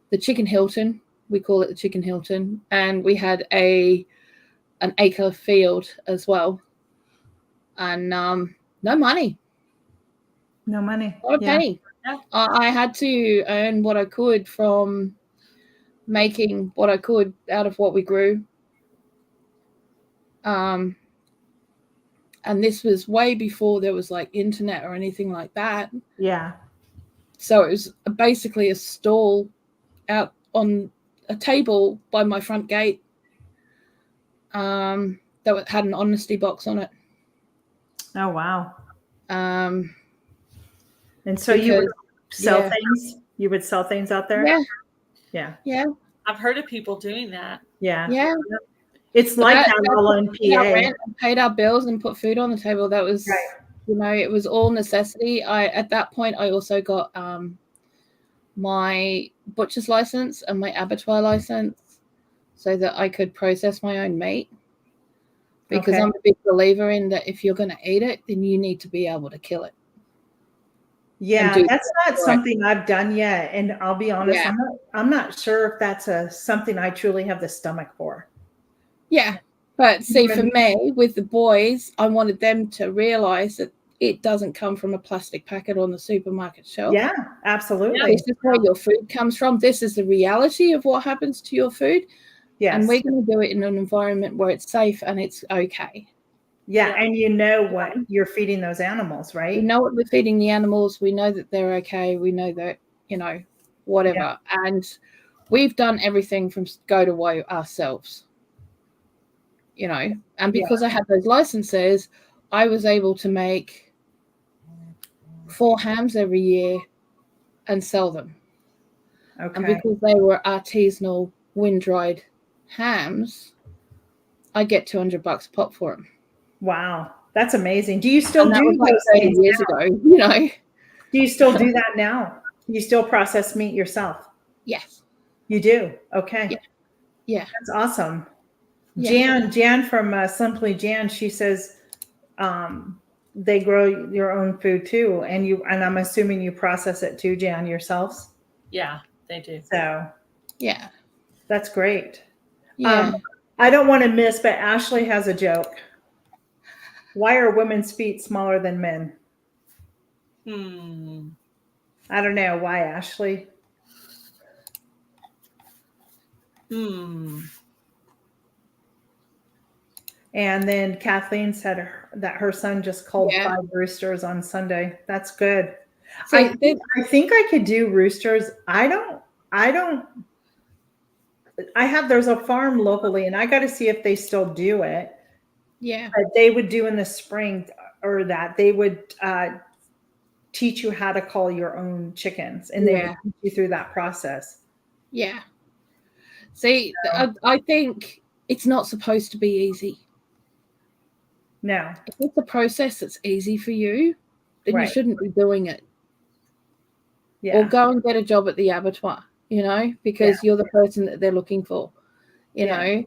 the Chicken Hilton. We call it the Chicken Hilton. And we had an acre field as well. And no money. No money. Not a penny. I had to earn what I could from making what I could out of what we grew. And this was way before there was like internet or anything like that. Yeah. So it was basically a stall out on a table by my front gate that had an honesty box on it. Oh, wow. And so you would sell things? You would sell things out there? Yeah. I've heard of people doing that. Yeah. It's like that all in PA. Paid our bills and put food on the table. That was, it was all necessity. At that point, I also got my butcher's license and my abattoir license so that I could process my own meat. Because I'm a big believer in that if you're going to eat it, then you need to be able to kill it. Yeah, that's not something I've done yet. And I'll be honest, I'm not sure if that's something I truly have the stomach for. Yeah. But see, for me, with the boys, I wanted them to realize that it doesn't come from a plastic packet on the supermarket shelf. Yeah, absolutely. This is where your food comes from. This is the reality of what happens to your food. Yes. And we're going to do it in an environment where it's safe and it's okay. Yeah, and you know what you're feeding those animals, right? We know what we're feeding the animals. We know that they're okay. We know that, whatever. Yeah. And we've done everything from go to woe ourselves. And because I had those licenses, I was able to make 4 hams every year and sell them. Okay. And because they were artisanal, wind-dried hams, I get $200 a pop for them. Wow, that's amazing. Do you still do those 30 years ago? Do you still do that now? You still process meat yourself? Yes. You do? Okay. Yeah. Yeah. That's awesome. Yeah. Jan from Simply Jan, she says they grow your own food too, and I'm assuming you process it too, Jan, yourselves. Yeah, they do. So Yeah. that's great. Yeah. I don't want to miss, but Ashley has a joke. Why are women's feet smaller than men? I don't know. Why, Ashley? And then Kathleen said that her son just culled 5 roosters on Sunday. That's good. So I think I could do roosters. There's a farm locally, and I got to see if they still do it. Yeah. But they would do in the spring, or that they would teach you how to call your own chickens, and they would teach you through that process. Yeah. See, I think it's not supposed to be easy. No. If it's a process that's easy for you, then you shouldn't be doing it. Yeah. Or go and get a job at the abattoir, because you're the person that they're looking for, know.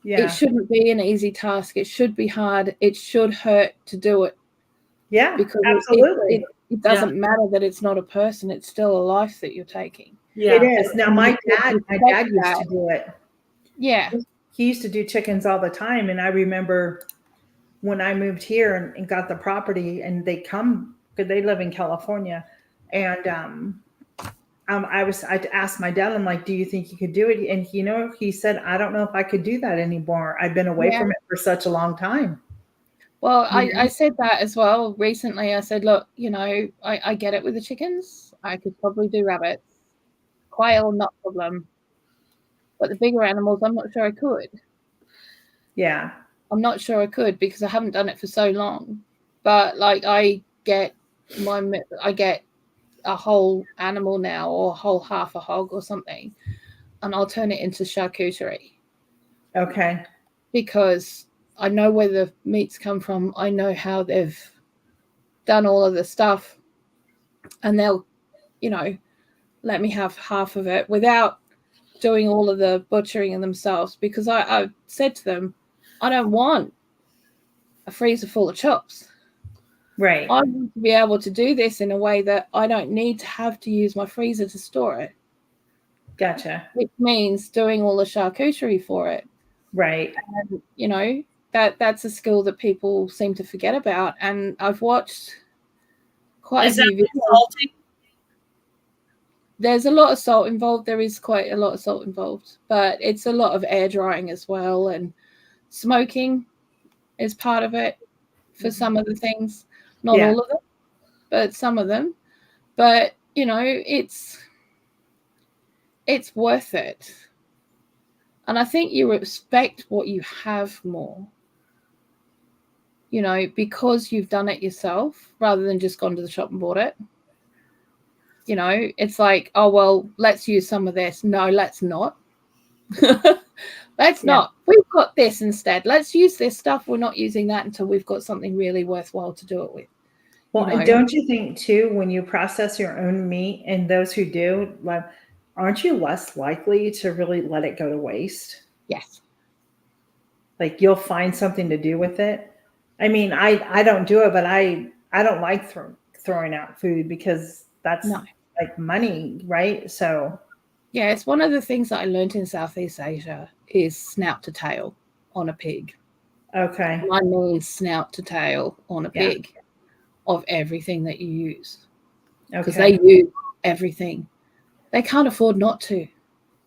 Yeah. It shouldn't be an easy task. It should be hard. It should hurt to do it. Yeah, because absolutely. It doesn't matter that it's not a person. It's still a life that you're taking. Yeah. It is. Now, my dad used to do it. Yeah. He used to do chickens all the time. And I remember when I moved here and got the property, and they live in California. And I asked my dad, I'm like, do you think you could do it? And he said, I don't know if I could do that anymore. I've been away from it for such a long time. Well, I said that as well recently. I said, look, I get it with the chickens. I could probably do rabbits. Quail, not a problem. But the bigger animals, I'm not sure I could. Yeah. I'm not sure I could because I haven't done it for so long. But I get a whole animal now, or a whole half a hog or something, and I'll turn it into charcuterie. Okay. Because I know where the meats come from. I know how they've done all of the stuff, and they'll, let me have half of it without doing all of the butchering themselves, because I said to them, I don't want a freezer full of chops. Right. I want to be able to do this in a way that I don't need to have to use my freezer to store it. Gotcha. Which means doing all the charcuterie for it. Right. And, that's a skill that people seem to forget about. And I've watched quite a few videos. Salty? There's a lot of salt involved. There is quite a lot of salt involved, but it's a lot of air drying as well. And smoking is part of it for some of the things. Not all of them, but some of them. But, it's worth it. And I think you respect what you have more, because you've done it yourself rather than just gone to the shop and bought it. It's like, oh, well, let's use some of this. No, let's not. Let's not. We've got this instead. Let's use this stuff. We're not using that until we've got something really worthwhile to do it with. Well, and don't you think, too, when you process your own meat, and those who do, aren't you less likely to really let it go to waste? Yes. Like, you'll find something to do with it. I mean, I don't do it, but I don't like throwing out food, because that's like money, right? So yeah, it's one of the things that I learned in Southeast Asia is snout to tail on a pig. Okay. I mean snout to tail on a pig of everything that you use. Because they use everything. They can't afford not to.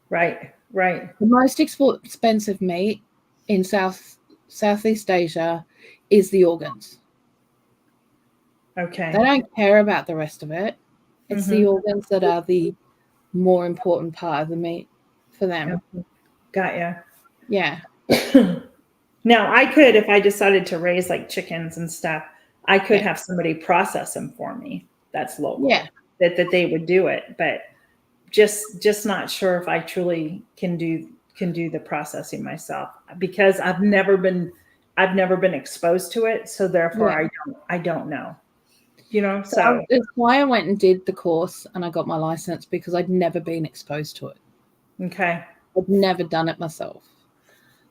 Right. The most expensive meat in Southeast Asia is the organs. Okay. They don't care about the rest of it. It's the organs that are the more important part of the meat for them. Got ya. Yeah. Now, I could, if I decided to raise like chickens and stuff, I could have somebody process them for me. That's local. Yeah. That they would do it, but just not sure if I truly can do the processing myself, because I've never been exposed to it, so therefore I don't know. So that's why I went and did the course and I got my license, because I'd never been exposed to it. Okay. I'd never done it myself.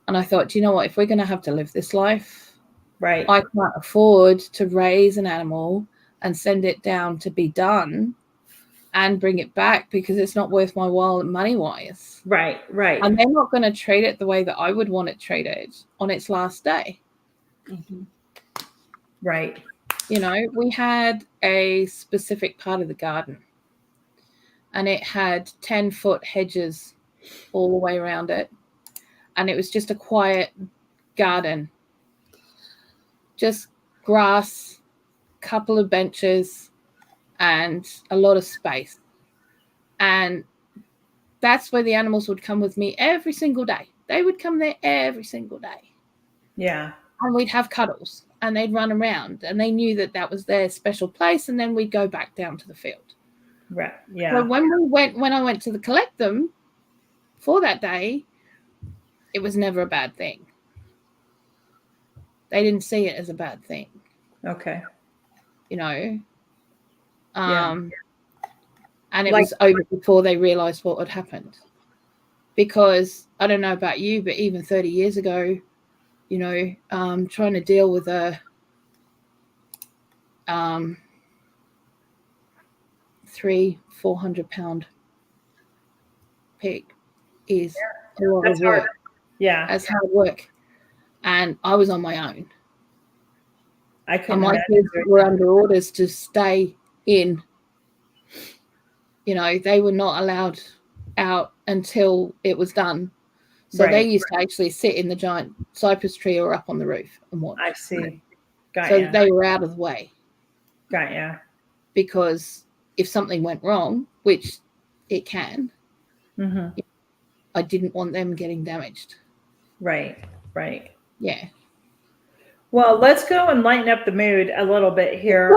And I thought, you know what, if we're going to have to live this life, right, I can't afford to raise an animal and send it down to be done and bring it back because it's not worth my while money-wise. Right. And they're not going to treat it the way that I would want it treated on its last day. Mhm. Right. You know, we had a specific part of the garden and it had 10-foot hedges all the way around it. And it was just a quiet garden. Just grass, couple of benches, and a lot of space. And that's where the animals would come with me every single day. They would come there every single day. Yeah. And we'd have cuddles and they'd run around and they knew that that was their special place. And then we'd go back down to the field. Right. Yeah. So when I went to collect them for that day, it was never a bad thing. They didn't see it as a bad thing. Okay. You know? Yeah. And it was over before they realized what had happened. Because I don't know about you, but even 30 years ago, you know, trying to deal with a 300-400 pound pig is a lot of work. Hard. Yeah. That's hard work. And I was on my own. I couldn't. And my kids were under orders to stay in. You know, they were not allowed out until it was done. So they used to actually sit in the giant cypress tree or up on the roof and watch. I see. Got so ya. They were out of the way. Got ya. Because if something went wrong, which it can, I didn't want them getting damaged. Right. Yeah. Well, let's go and lighten up the mood a little bit here.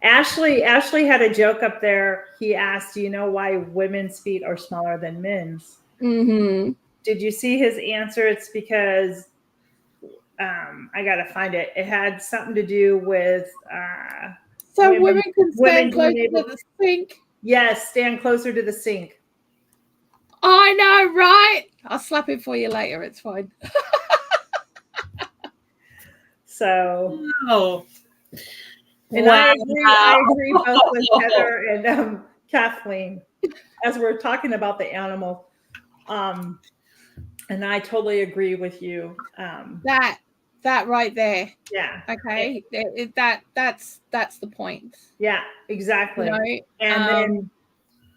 Ashley had a joke up there. He asked, do you know why women's feet are smaller than men's? Mm-hmm. Did you see his answer? It's because I got to find it. It had something to do with so women can stand closer to the sink. Yes, stand closer to the sink. I know, right? I'll slap it for you later. It's fine. So, and wow. I agree both with Heather and Kathleen as we're talking about the animal. And I totally agree with you. That right there. Yeah. Okay. That's the point. Yeah, exactly. You know?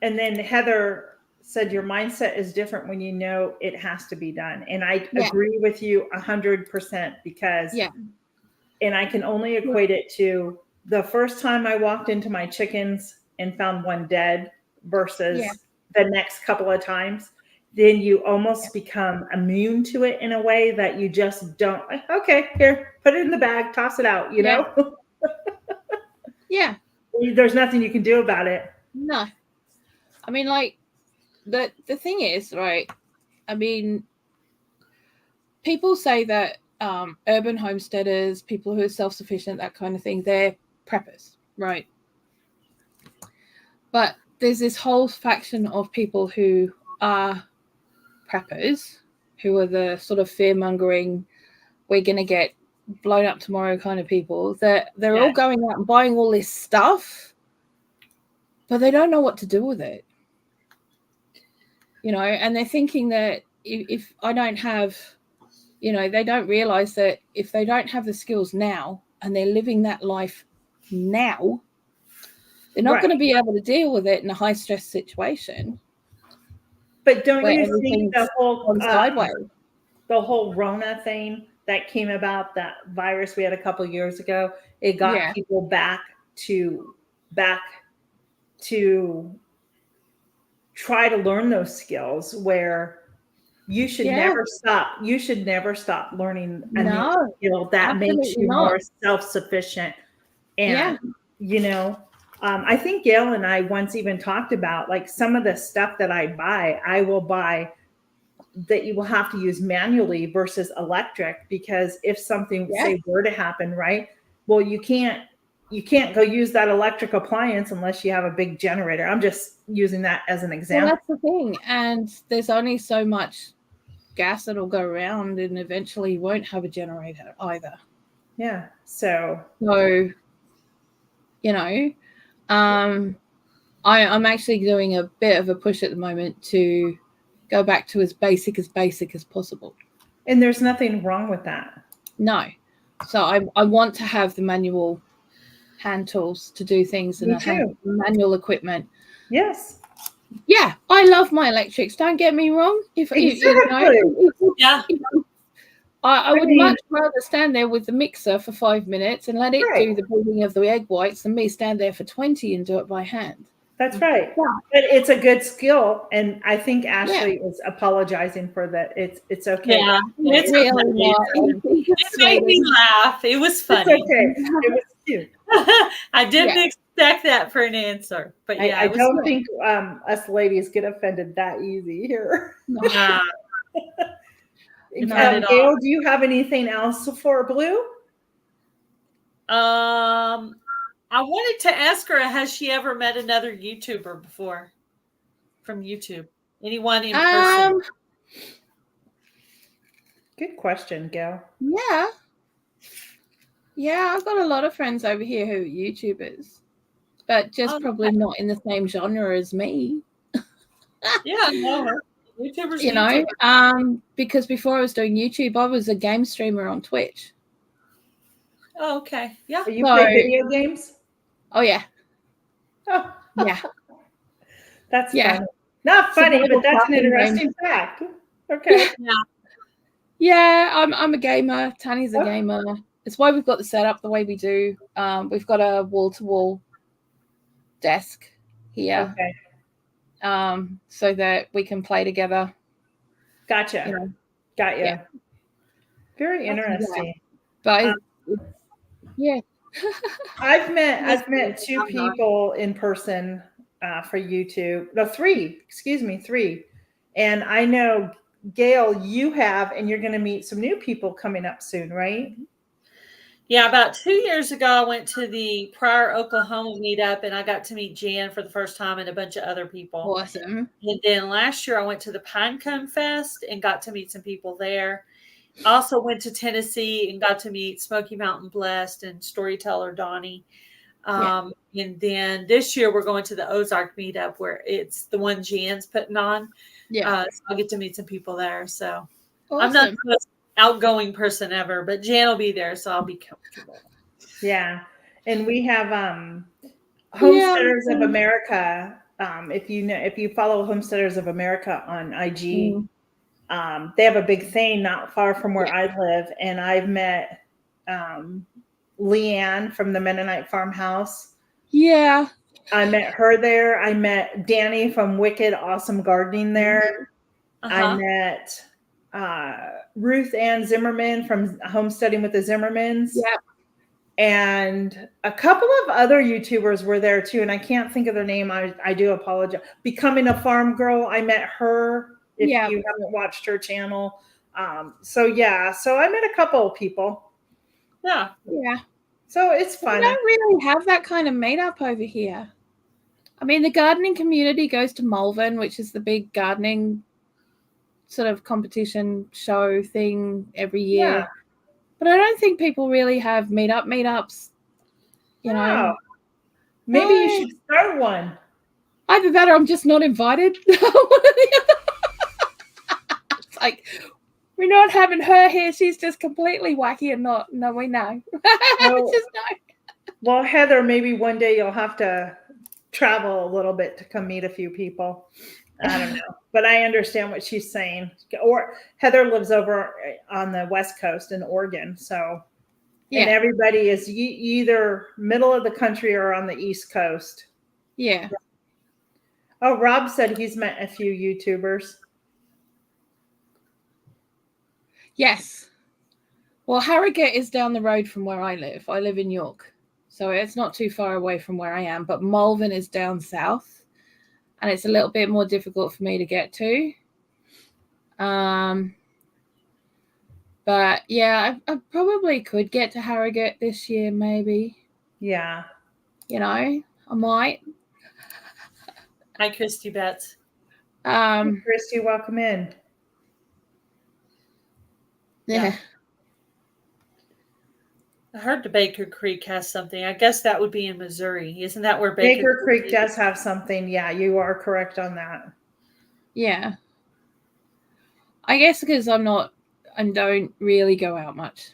And then Heather said your mindset is different when you know it has to be done. And I agree with you 100% because and I can only equate it to the first time I walked into my chickens and found one dead versus the next couple of times. Then you almost become immune to it in a way that you just don't, okay, here, put it in the bag, toss it out, you know? Yeah. There's nothing you can do about it. No. I mean, like, the thing is, right, I mean, people say that urban homesteaders, people who are self-sufficient, that kind of thing, they're preppers, right? But there's this whole faction of people who are preppers, who are the sort of fear-mongering, we're going to get blown up tomorrow kind of people, that they're all going out and buying all this stuff, but they don't know what to do with it. You know, and they're thinking that if I don't have, you know, they don't realize that if they don't have the skills now and they're living that life now, they're not going to be able to deal with it in a high stress situation. But don't you think the whole sideways? The whole Rona thing that came about, that virus we had a couple of years ago, it got people back to try to learn those skills where you should never stop. You should never stop learning a new skill that makes you more self-sufficient. And, you know, I think Gail and I once even talked about like some of the stuff that I will buy that you will have to use manually versus electric, because if something say were to happen, right? Well, you can't you can't go use that electric appliance unless you have a big generator. I'm just using that as an example. Well, that's the thing. And there's only so much gas that'll go around, and eventually you won't have a generator either. Yeah. So, you know, I'm actually doing a bit of a push at the moment to go back to as basic as possible. And there's nothing wrong with that. No. So I want to have the manual hand tools to do things and manual equipment. Yes. Yeah, I love my electrics. Don't get me wrong. I would much rather stand there with the mixer for 5 minutes and let it do the beating of the egg whites than me stand there for 20 and do it by hand. That's right. Yeah. But it's a good skill, and I think Ashley is apologizing for that. It's okay. Yeah, it's really it made me laugh. It was funny. It's okay. It was cute. I didn't expect that for an answer, but yeah, I don't think us ladies get offended that easy here. Nah. Gail, do you have anything else for Bloo? I wanted to ask her, has she ever met another YouTuber before from YouTube? Anyone in person? Good question, Gail. Yeah. Yeah, I've got a lot of friends over here who are YouTubers, but just probably not in the same genre as me. Yeah, no. YouTubers, you know, because before I was doing YouTube, I was a game streamer on Twitch. Oh, okay. Yeah. You play video games? Oh, yeah. Oh. Yeah. That's funny. Not funny, but that's an interesting fact. Okay. Yeah, I'm a gamer. Tanya's a gamer. It's why we've got the setup the way we do. We've got a wall-to-wall desk here. Okay. So that we can play together. Gotcha. You know. Got you. Yeah. Very interesting. But yeah. I've met two people in person for YouTube. No, three. Excuse me, three. And I know, Gail, you have, and you're going to meet some new people coming up soon, right? Yeah, about 2 years ago, I went to the Pryor, Oklahoma meetup, and I got to meet Jan for the first time and a bunch of other people. Awesome. And then last year, I went to the Pinecone Fest and got to meet some people there. I also went to Tennessee and got to meet Smoky Mountain Blessed and storyteller Donnie. And then this year, we're going to the Ozark meetup, where it's the one Jan's putting on. Yeah. So I'll get to meet some people there. So awesome. I'm not the most outgoing person ever, but Jan will be there, so I'll be comfortable. Yeah. And we have Homesteaders of America. If you follow Homesteaders of America on IG, they have a big thing not far from where I live, and I've met Leanne from the Mennonite Farmhouse. Yeah. I met her there. I met Danny from Wicked Awesome Gardening there. I met Ruth Ann Zimmerman from Homesteading with the Zimmermans. Yeah. And a couple of other YouTubers were there too, and I can't think of their name. I do apologize. Becoming a Farm Girl, I met her. If you haven't watched her channel. So I met a couple of people. Yeah. Yeah. So it's fun. We don't really have that kind of meetup over here. I mean, the gardening community goes to Malvern, which is the big gardening sort of competition show thing every year. Yeah. But I don't think people really have meetups. You know. Maybe you should start one. Either that or I'm just not invited. It's like, we're not having her here. She's just completely wacky and not. No, we know. Well, Heather, maybe one day you'll have to travel a little bit to come meet a few people. I don't know, but I understand what she's saying. Or Heather lives over on the West Coast in Oregon, so and everybody is either middle of the country or on the East Coast. Yeah. Oh, Rob said he's met a few YouTubers. Yes. Well, Harrogate is down the road from where I live. I live in York, so it's not too far away from where I am. But Malvern is down south, and it's a little bit more difficult for me to get to. But yeah, I probably could get to Harrogate this year, maybe. Yeah. You know, I might. Hi, Christy Betts. Christy, welcome in. Yeah. I heard the Baker Creek has something. I guess that would be in Missouri. Isn't that where Baker Creek does have something? Yeah, you are correct on that. Yeah. I guess because I don't really go out much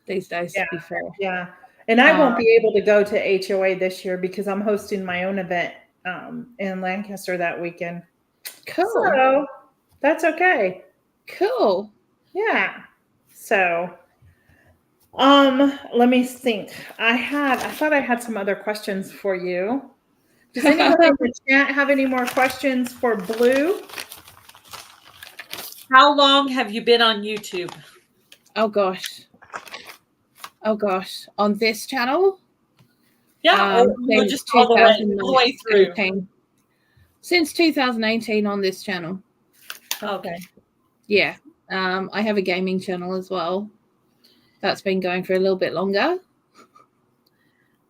these days, to be fair. Yeah. And I won't be able to go to HOA this year because I'm hosting my own event in Lancaster that weekend. Cool. So that's okay. Cool. Yeah. So let me think. I thought I had some other questions for you. Does anyone in the chat have any more questions for Bloo? How long have you been on YouTube? Oh gosh. On this channel? Yeah, just all the way through. Since 2018 on this channel. Okay. Yeah. I have a gaming channel as well. That's been going for a little bit longer.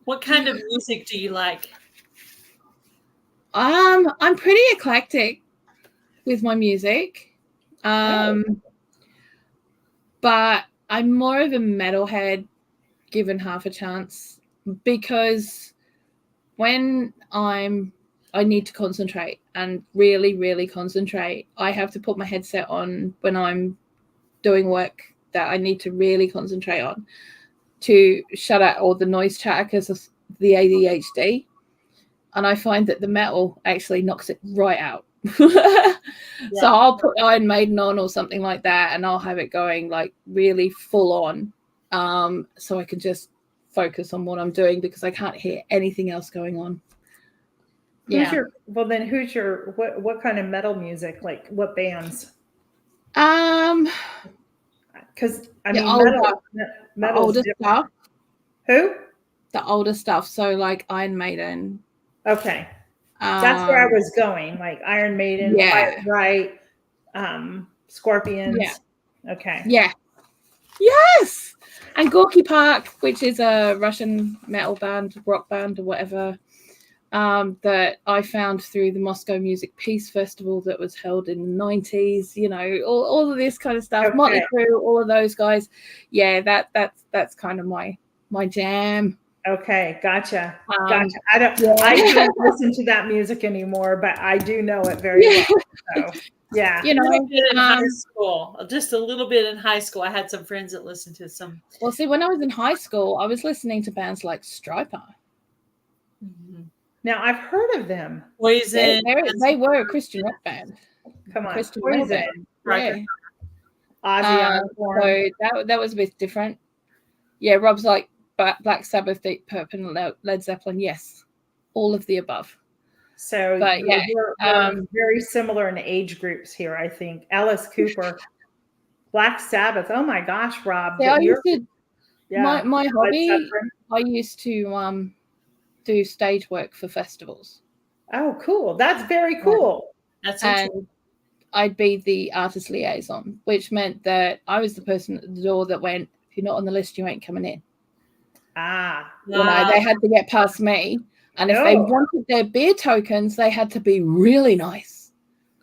What kind of music do you like? I'm pretty eclectic with my music. But I'm more of a metalhead given half a chance, because when I need to concentrate and really, really concentrate, I have to put my headset on when I'm doing work that I need to really concentrate on to shut out all the noise chatter because of the ADHD. And I find that the metal actually knocks it right out. So I'll put Iron Maiden on or something like that, and I'll have it going like really full on, so I can just focus on what I'm doing because I can't hear anything else going on. Who's your what kind of metal music? Like what bands? Because I mean, metal older stuff. Who? The older stuff. So like Iron Maiden. Okay. That's where I was going. Like Iron Maiden, Right, Scorpions. Yeah. Okay. Yeah. Yes. And Gorky Park, which is a Russian metal band, rock band, or whatever, that I found through the Moscow Music Peace Festival that was held in the 90s. You know, all of this kind of stuff. Okay. Motley Crue, all of those guys. Yeah, that's kind of my jam. Okay, gotcha. I don't listen to that music anymore, but I do know it very well. So, yeah. You know, in high school, just a little bit in high school, I had some friends that listened to some. Well, see, when I was in high school, I was listening to bands like Striper. Mm-hmm. Now, I've heard of them. Poison. They were a Christian rock band. Come on, Christian Poison. Yeah. Ozzy Osbourne. So that was a bit different. Yeah, Rob's like Black Sabbath, Deep Purple, and Led Zeppelin. Yes, all of the above. So, but yeah, we're very similar in age groups here. I think Alice Cooper, Black Sabbath. Oh my gosh, Rob! Yeah, my hobby. I used to do stage work for festivals. Oh, cool! That's very cool. That's and I'd be the artist liaison, which meant that I was the person at the door that went, "If you're not on the list, you ain't coming in." You know, they had to get past me, and if they wanted their beer tokens, they had to be really nice.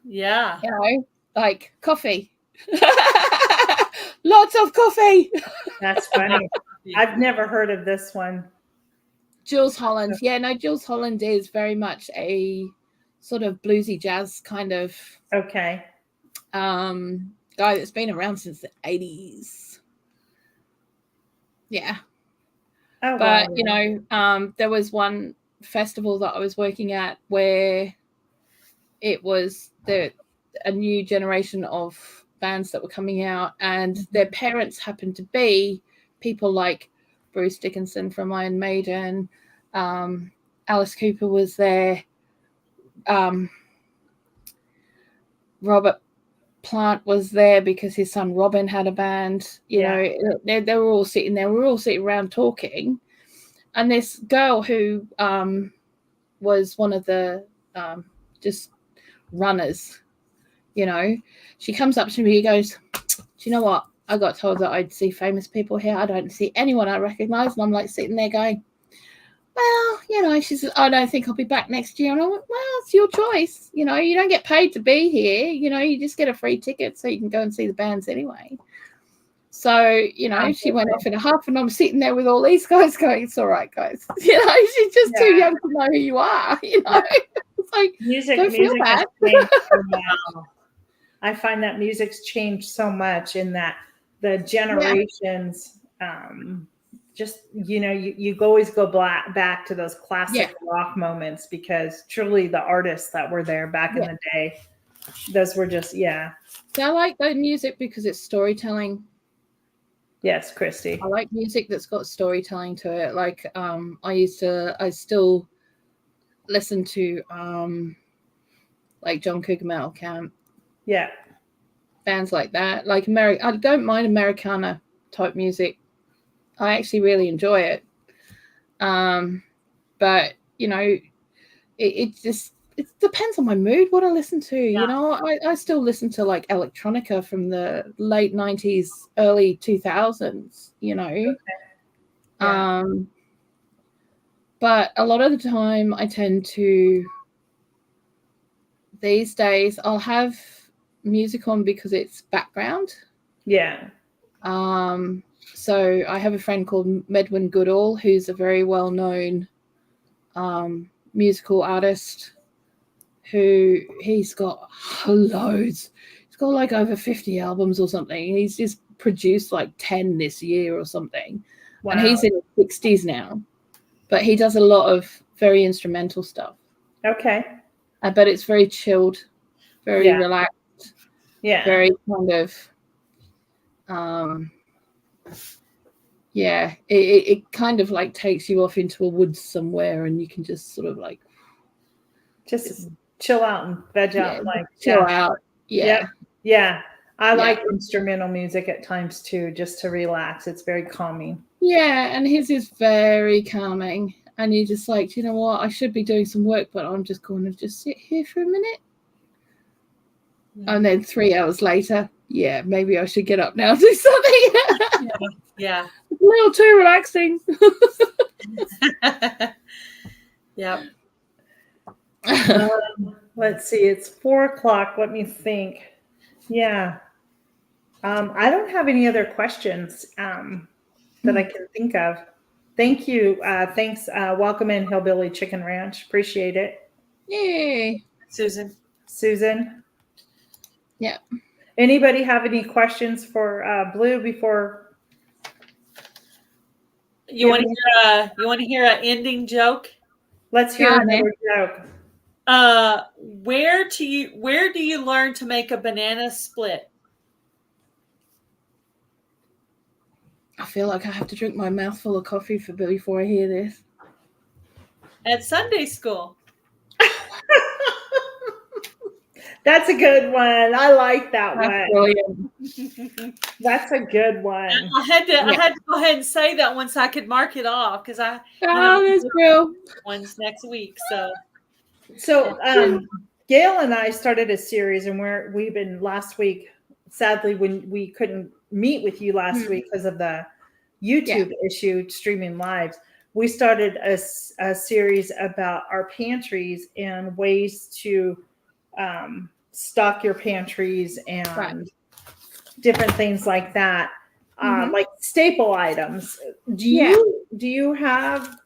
Yeah, you know, like coffee. Lots of coffee. That's funny. I've never heard of this one. Jules Holland. Yeah, no, Jules Holland is very much a sort of bluesy jazz kind of guy that's been around since the 80s. Yeah. Oh, but, you know, there was one festival that I was working at where it was a new generation of bands that were coming out, and their parents happened to be people like Bruce Dickinson from Iron Maiden. Alice Cooper was there. Robert Plant was there because his son Robin had a band. You know, they were all sitting there. We were all sitting around talking, and this girl who was one of the just runners, you know, she comes up to me and goes, "Do you know what? I got told that I'd see famous people here. I don't see anyone I recognize." And I'm like sitting there going, well, she said, I don't think I'll be back next year. And I went, well, it's your choice. You don't get paid to be here. You just get a free ticket so you can go and see the bands anyway. So, she went off in a huff, and I'm sitting there with all these guys going, it's all right, guys. She's just too young to know who you are, It's like, don't feel bad. I find that music's changed so much in that the generations, just, you always go back to those classic rock moments, because truly the artists that were there back in the day, those were just, I like the music because it's storytelling. Yes, Christy. I like music that's got storytelling to it. Like, I still listen to like John Cougar Mellencamp. Yeah. Bands like that. Like I don't mind Americana type music. I actually really enjoy it. But it depends on my mood what I listen to. I still listen to like electronica from the late 90s, early 2000s, Okay. Yeah. But a lot of the time I tend to, these days, I'll have music on because it's background. Yeah. So I have a friend called Medwin Goodall, who's a very well-known musical artist, who he's got loads. He's got like over 50 albums or something. He's just produced like 10 this year or something. Wow. And he's in his 60s now. But he does a lot of very instrumental stuff. Okay. But it's very chilled, very relaxed. Yeah. Very kind of it kind of like takes you off into a woods somewhere, and you can just sort of like just chill out and veg out, like chill out. Yeah. I like instrumental music at times too, just to relax. It's very calming. Yeah, and his is very calming, and you're just like, you know what, I should be doing some work, but I'm just going to just sit here for a minute. And then 3 hours later, maybe I should get up now and do something. Yeah. It's a little too relaxing. Yep. Let's see, it's 4:00. Let me think. Yeah. I don't have any other questions that I can think of. Thank you. Thanks. Welcome in, Hillbilly Chicken Ranch. Appreciate it. Yay. Susan. Yeah. Anybody have any questions for Blue before? You want to hear an ending joke? Let's hear another joke. Where do you learn to make a banana split? I feel like I have to drink my mouthful of coffee before I hear this. At Sunday school. That's a good one. I like that one. Brilliant. That's a good one. I had to go ahead and say that one so I could mark it off, because that's true. Ones next week. So Gail and I started a series, and we've been last week. Sadly, when we couldn't meet with you last week because of the YouTube issue streaming lives, we started a series about our pantries and ways to stock your pantries and different things like that, like staple items. Do you have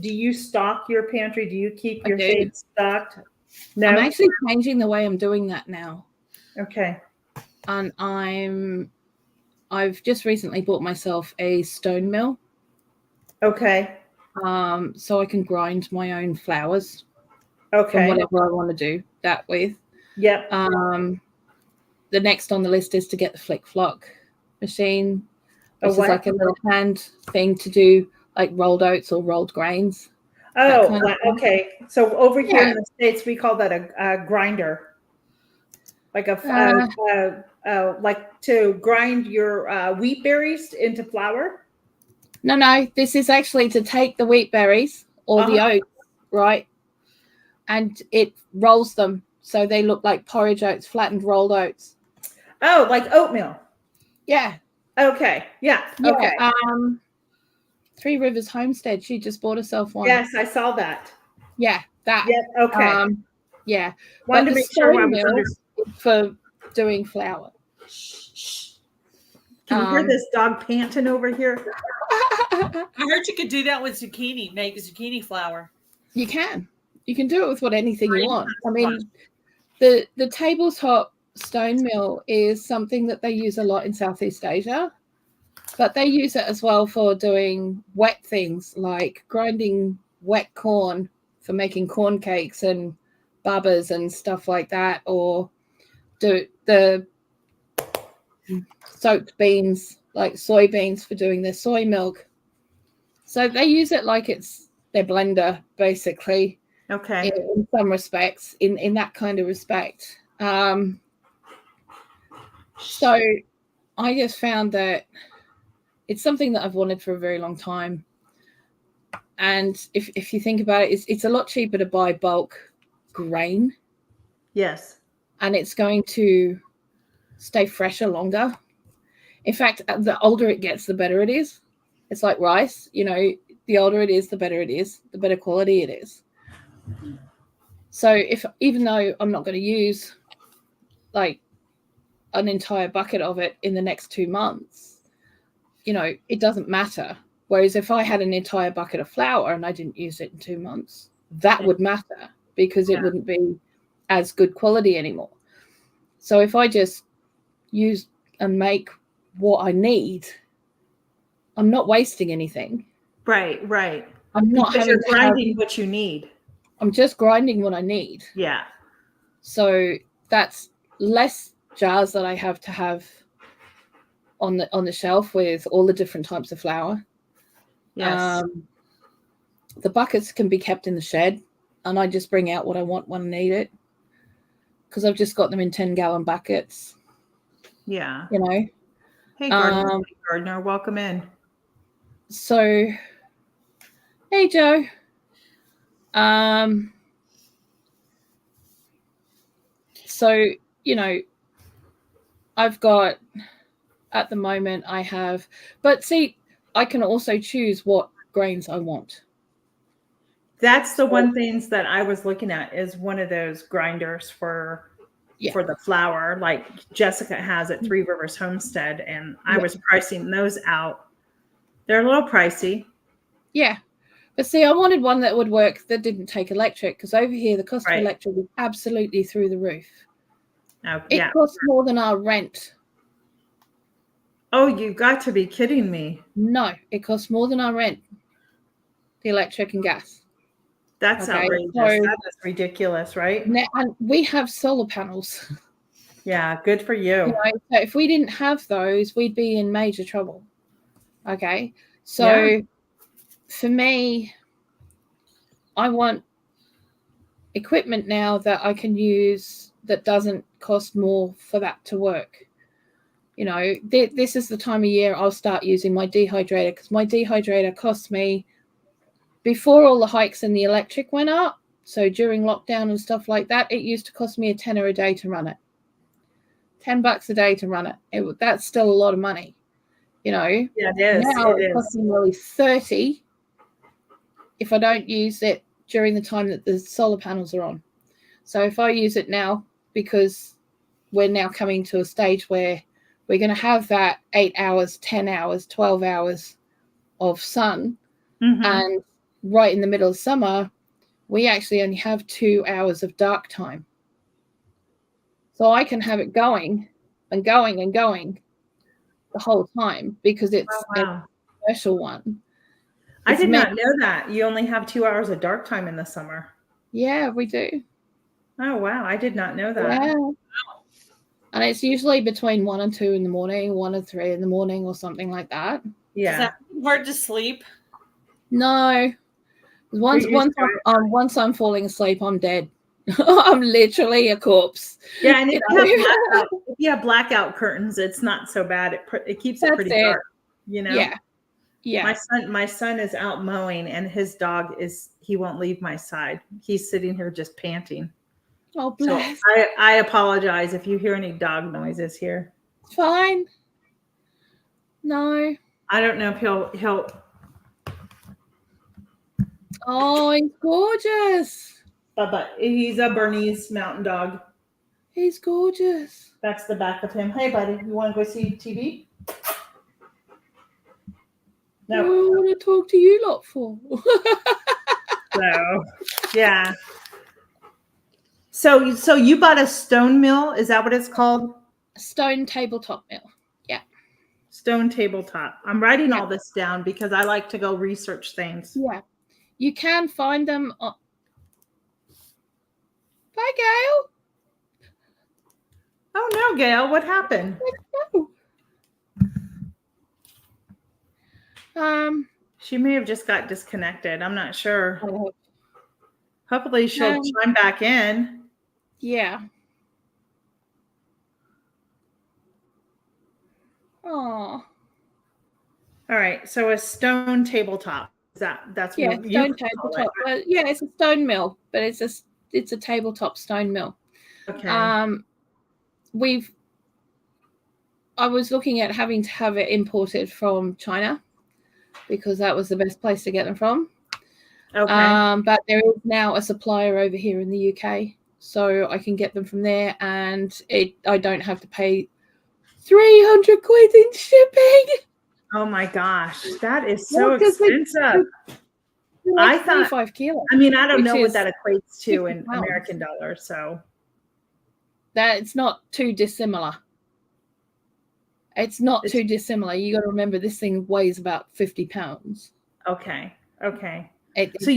do you stock your pantry? Do you keep your things stocked? No, I'm actually changing the way I'm doing that now. Okay. And I've just recently bought myself a stone mill. Okay. So I can grind my own flours. Okay. From whatever I want to do that with. Yep. The next on the list is to get the Flick Flock machine, which is like a little hand thing to do like rolled oats or rolled grains. Oh, okay. So over here in the States, we call that a grinder. Like like to grind your wheat berries into flour? No. This is actually to take the wheat berries or the oats, right? And it rolls them so they look like porridge oats, flattened rolled oats. Oh, like oatmeal. Yeah. Okay. Yeah. Okay. Three Rivers Homestead. She just bought herself one. Yes, I saw that. Yeah, that. Yeah, okay. Yeah. Wanted but to the make sure I stone was mill is for doing flour. Can you hear this dog panting over here? I heard you could do that with zucchini, make zucchini flour. You can do it with anything you want. I mean, the tabletop stone mill is something that they use a lot in Southeast Asia, but they use it as well for doing wet things like grinding wet corn for making corn cakes and babas and stuff like that, or do the soaked beans like soybeans for doing their soy milk. So they use it like it's their blender, basically. Okay. In some respects, in that kind of respect. So I just found that it's something that I've wanted for a very long time. And if you think about it, it's a lot cheaper to buy bulk grain. Yes. And it's going to stay fresher longer. In fact, the older it gets, the better it is. It's like rice, the older it is, the better it is, the better quality it is. So even though I'm not going to use like an entire bucket of it in the next 2 months, it doesn't matter. Whereas if I had an entire bucket of flour and I didn't use it in 2 months, that would matter because it wouldn't be as good quality anymore. So if I just use and make what I need, I'm not wasting anything. Right. I'm not because having you're grinding what you need. I'm just grinding what I need. Yeah. So that's less jars that I have to have on the shelf with all the different types of flour. Yes. The buckets can be kept in the shed, and I just bring out what I want when I need it, because I've just got them in 10-gallon buckets. Yeah. Hey, Gardner, welcome in. So, hey, Joe. So, I've got, at the moment, but see, I can also choose what grains I want. That's the one things that I was looking at is one of those grinders for the flour, like Jessica has at Three Rivers Homestead, and I was pricing those out. They're a little pricey. Yeah. But see, I wanted one that would work that didn't take electric, because over here the cost of electric is absolutely through the roof. It costs more than our rent. Oh, you got to be kidding me. No, it costs more than our rent, the electric and gas. That's outrageous. That is ridiculous, right? And we have solar panels. Yeah, good for you. So if we didn't have those, we'd be in major trouble. Okay. So for me, I want equipment now that I can use that doesn't cost more for that to work. This is the time of year I'll start using my dehydrator, because my dehydrator cost me, before all the hikes and the electric went up, so during lockdown and stuff like that, it used to cost me $10 a day to run it. $10 a day to run it. That's still a lot of money. Yeah, it is. Now it costs me nearly $30 if I don't use it during the time that the solar panels are on. So if I use it now, because we're now coming to a stage where we're going to have that 8 hours, 10 hours, 12 hours of sun, and right in the middle of summer, we actually only have 2 hours of dark time. So I can have it going and going and going the whole time, because it's a special one. I did not know that. You only have 2 hours of dark time in the summer. Yeah, we do. Oh, wow. I did not know that. Yeah. And it's usually between 1 and 2 in the morning, 1 and 3 in the morning, or something like that. Yeah. Is that hard to sleep? No. Once I'm falling asleep, I'm dead. I'm literally a corpse. Yeah, and if you have blackout curtains, it's not so bad. It keeps it pretty dark. Yeah. Yeah. My son is out mowing, and his dog he won't leave my side. He's sitting here just panting. Oh, bless. So I apologize if you hear any dog noises here. Fine. No. I don't know if Oh, he's gorgeous. Bubba. He's a Bernese Mountain Dog. He's gorgeous. That's the back of him. Hey, buddy, you want to go see TV? No. What do I want to talk to you lot for? So, yeah. So you bought a stone mill? Is that what it's called? Stone tabletop mill. Yeah. Stone tabletop. I'm writing all this down because I like to go research things. Yeah. You can find them on... Bye, Gail. Oh, no, Gail. What happened? She may have just got disconnected. I'm not sure. Hopefully she'll chime back in. Yeah. Oh. All right. So a stone tabletop. That's what stone tabletop. Yeah, it's a stone mill, but it's a tabletop stone mill. Okay. I was looking at having to have it imported from China because that was the best place to get them from. Okay. But there is now a supplier over here in the UK, so I can get them from there, and I don't have to pay 300 quid in shipping. Oh my gosh, that is so expensive. Like I thought 5 kilos. I mean, I don't know what that equates to in American dollars, so that it's not too dissimilar. It's not too dissimilar. You got to remember this thing weighs about 50 pounds. Okay. Okay. So do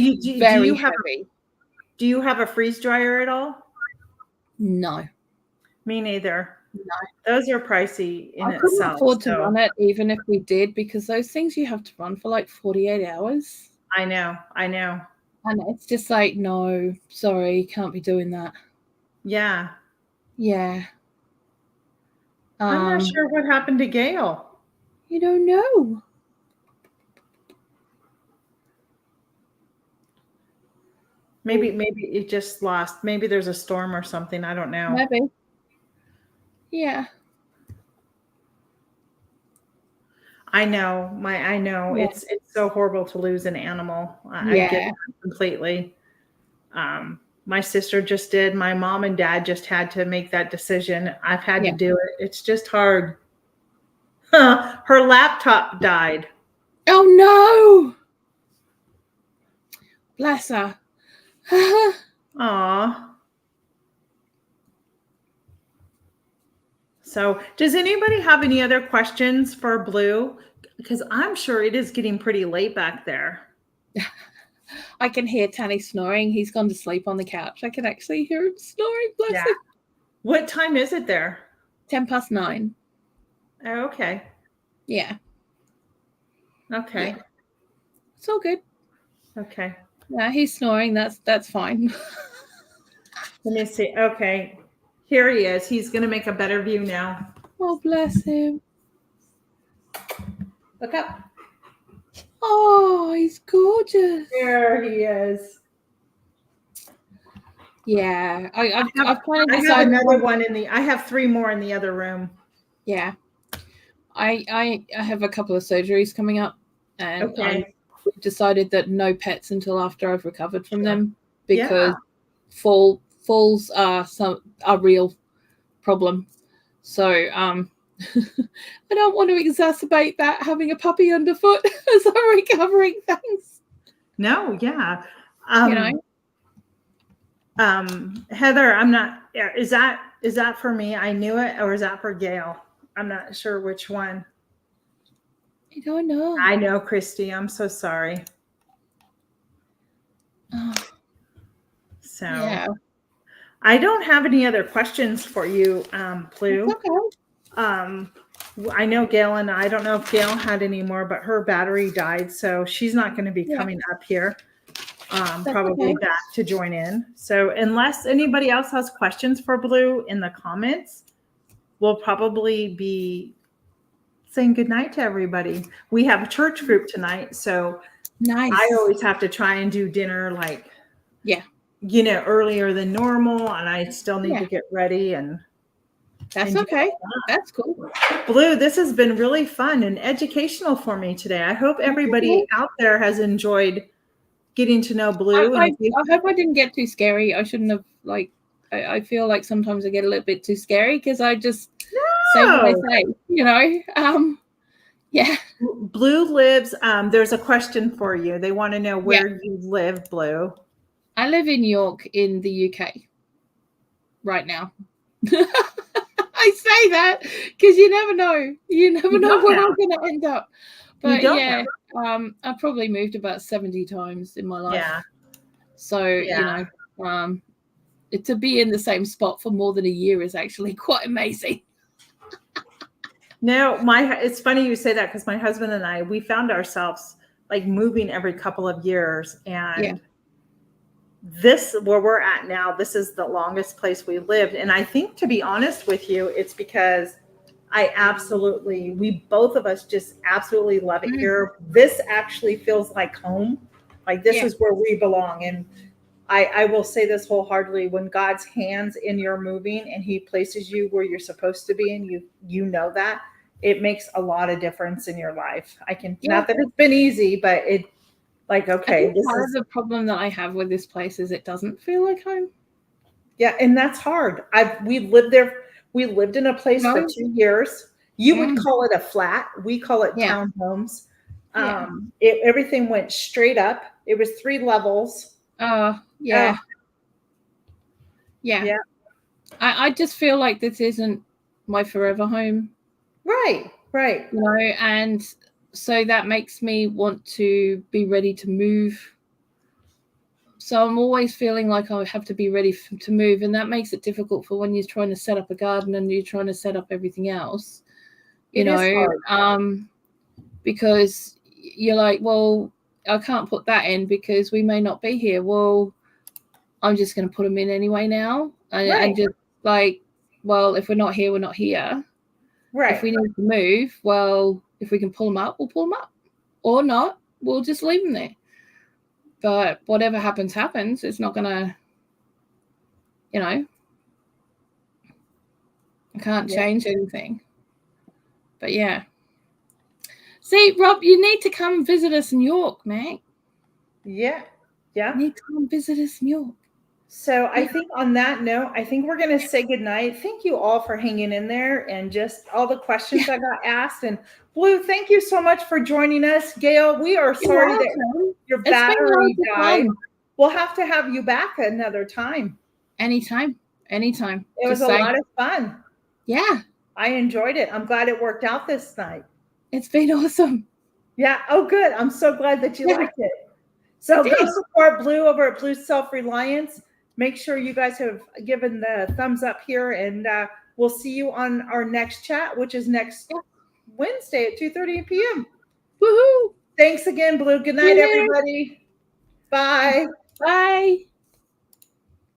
you have a freeze dryer at all? No. Me neither. No. Those are pricey in I couldn't itself. afford to run it even if we did, because those things you have to run for like 48 hours. I know. And it's just like, no, sorry, can't be doing that. Yeah. Yeah. I'm not sure what happened to Gail. You don't know. Maybe it just lost. Maybe there's a storm or something. I don't know. Maybe. Yeah. I know. Yeah. It's so horrible to lose an animal. I get it completely. My sister just did. My mom and dad just had to make that decision. I've had to do it. It's just hard. Her laptop died. Oh no. Bless her. Aw. So does anybody have any other questions for Blue? Because I'm sure it is getting pretty late back there. I can hear Tanny snoring. He's gone to sleep on the couch. I can actually hear him snoring. Bless him. What time is it there? 9:10. Oh, okay. Yeah. Okay. Yeah. It's all good. Okay. Yeah, he's snoring. That's fine. Let me see. Okay. Here he is. He's going to make a better view now. Oh, bless him. Look up. Oh, he's gorgeous. There he is. Yeah. I've another one I have 3 more in the other room. Yeah. I have a couple of surgeries coming up, and we've decided that no pets until after I've recovered from them, because falls are a real problem. So I don't want to exacerbate that having a puppy underfoot as I'm recovering things. No, yeah. Heather, I'm not. Is that for me? I knew it, or is that for Gail? I'm not sure which one. I don't know. I know, Christy. I'm so sorry. Oh. So I don't have any other questions for you, Blue. Okay. I know Gail, and I don't know if Gail had any more, but her battery died, so she's not going to be coming up here. Probably back to join in. So unless anybody else has questions for Blue in the comments, we'll probably be saying goodnight to everybody. We have a church group tonight, so nice. I always have to try and do dinner earlier than normal, and I still need to get ready and that's okay. That's cool. Blue, this has been really fun and educational for me today. I hope everybody out there has enjoyed getting to know Bloo. I hope I didn't get too scary. I shouldn't have, like, I feel like sometimes I get a little bit too scary because I just say what I say, you know. Yeah. Bloo lives, there's a question for you. They want to know where you live, Bloo. I live in York in the UK right now. I say that because you never know. You never know where I'm going to end up. But yeah, I've probably moved about 70 times in my life. Yeah. So, you know, to be in the same spot for more than a year is actually quite amazing. No, it's funny you say that because my husband and I, we found ourselves like moving every couple of years. And this, where we're at now, this is the longest place we lived. And I think, to be honest with you, it's because we both of us just absolutely love it here. This actually feels like home. Like this is where we belong. And I will say this wholeheartedly: when God's hands in your moving and he places you where you're supposed to be, and you know that, it makes a lot of difference in your life. Not that it's been easy, but it, like, okay. I think part of the problem that I have with this place is it doesn't feel like home. Yeah, and that's hard. We lived there. We lived in a place for 2 years. You would call it a flat. We call it townhomes. Everything went straight up. It was 3 levels. Yeah. I just feel like this isn't my forever home. Right. You know, and so that makes me want to be ready to move. So I'm always feeling like I have to be ready to move, and that makes it difficult for when you're trying to set up a garden and you're trying to set up everything else. You know, because you're like, well, I can't put that in because we may not be here. Well, I'm just going to put them in anyway now, and just like, well, if we're not here, we're not here. Right. If we need to move, well, if we can pull them up, we'll pull them up, or not, we'll just leave them there. But whatever happens, happens. It's not going to, you know, I can't change anything. But yeah. See, Rob, you need to come visit us in York, man. Yeah. You need to come visit us in York. So I think on that note, I think we're going to say goodnight. Thank you all for hanging in there and just all the questions I got asked. And Bloo, thank you so much for joining us. Gail, we are sorry that your battery died. We'll have to have you back another time. Anytime. It was a lot of fun. Yeah. I enjoyed it. I'm glad it worked out this night. It's been awesome. Yeah. Oh, good. I'm so glad that you liked it. So go support Bloo over at Bloo Self-Reliance. Make sure you guys have given the thumbs up here, and we'll see you on our next chat, which is next Wednesday at 2:30 p.m. Woohoo! Thanks again, Bloo. Good night, everybody. Bye. Bye.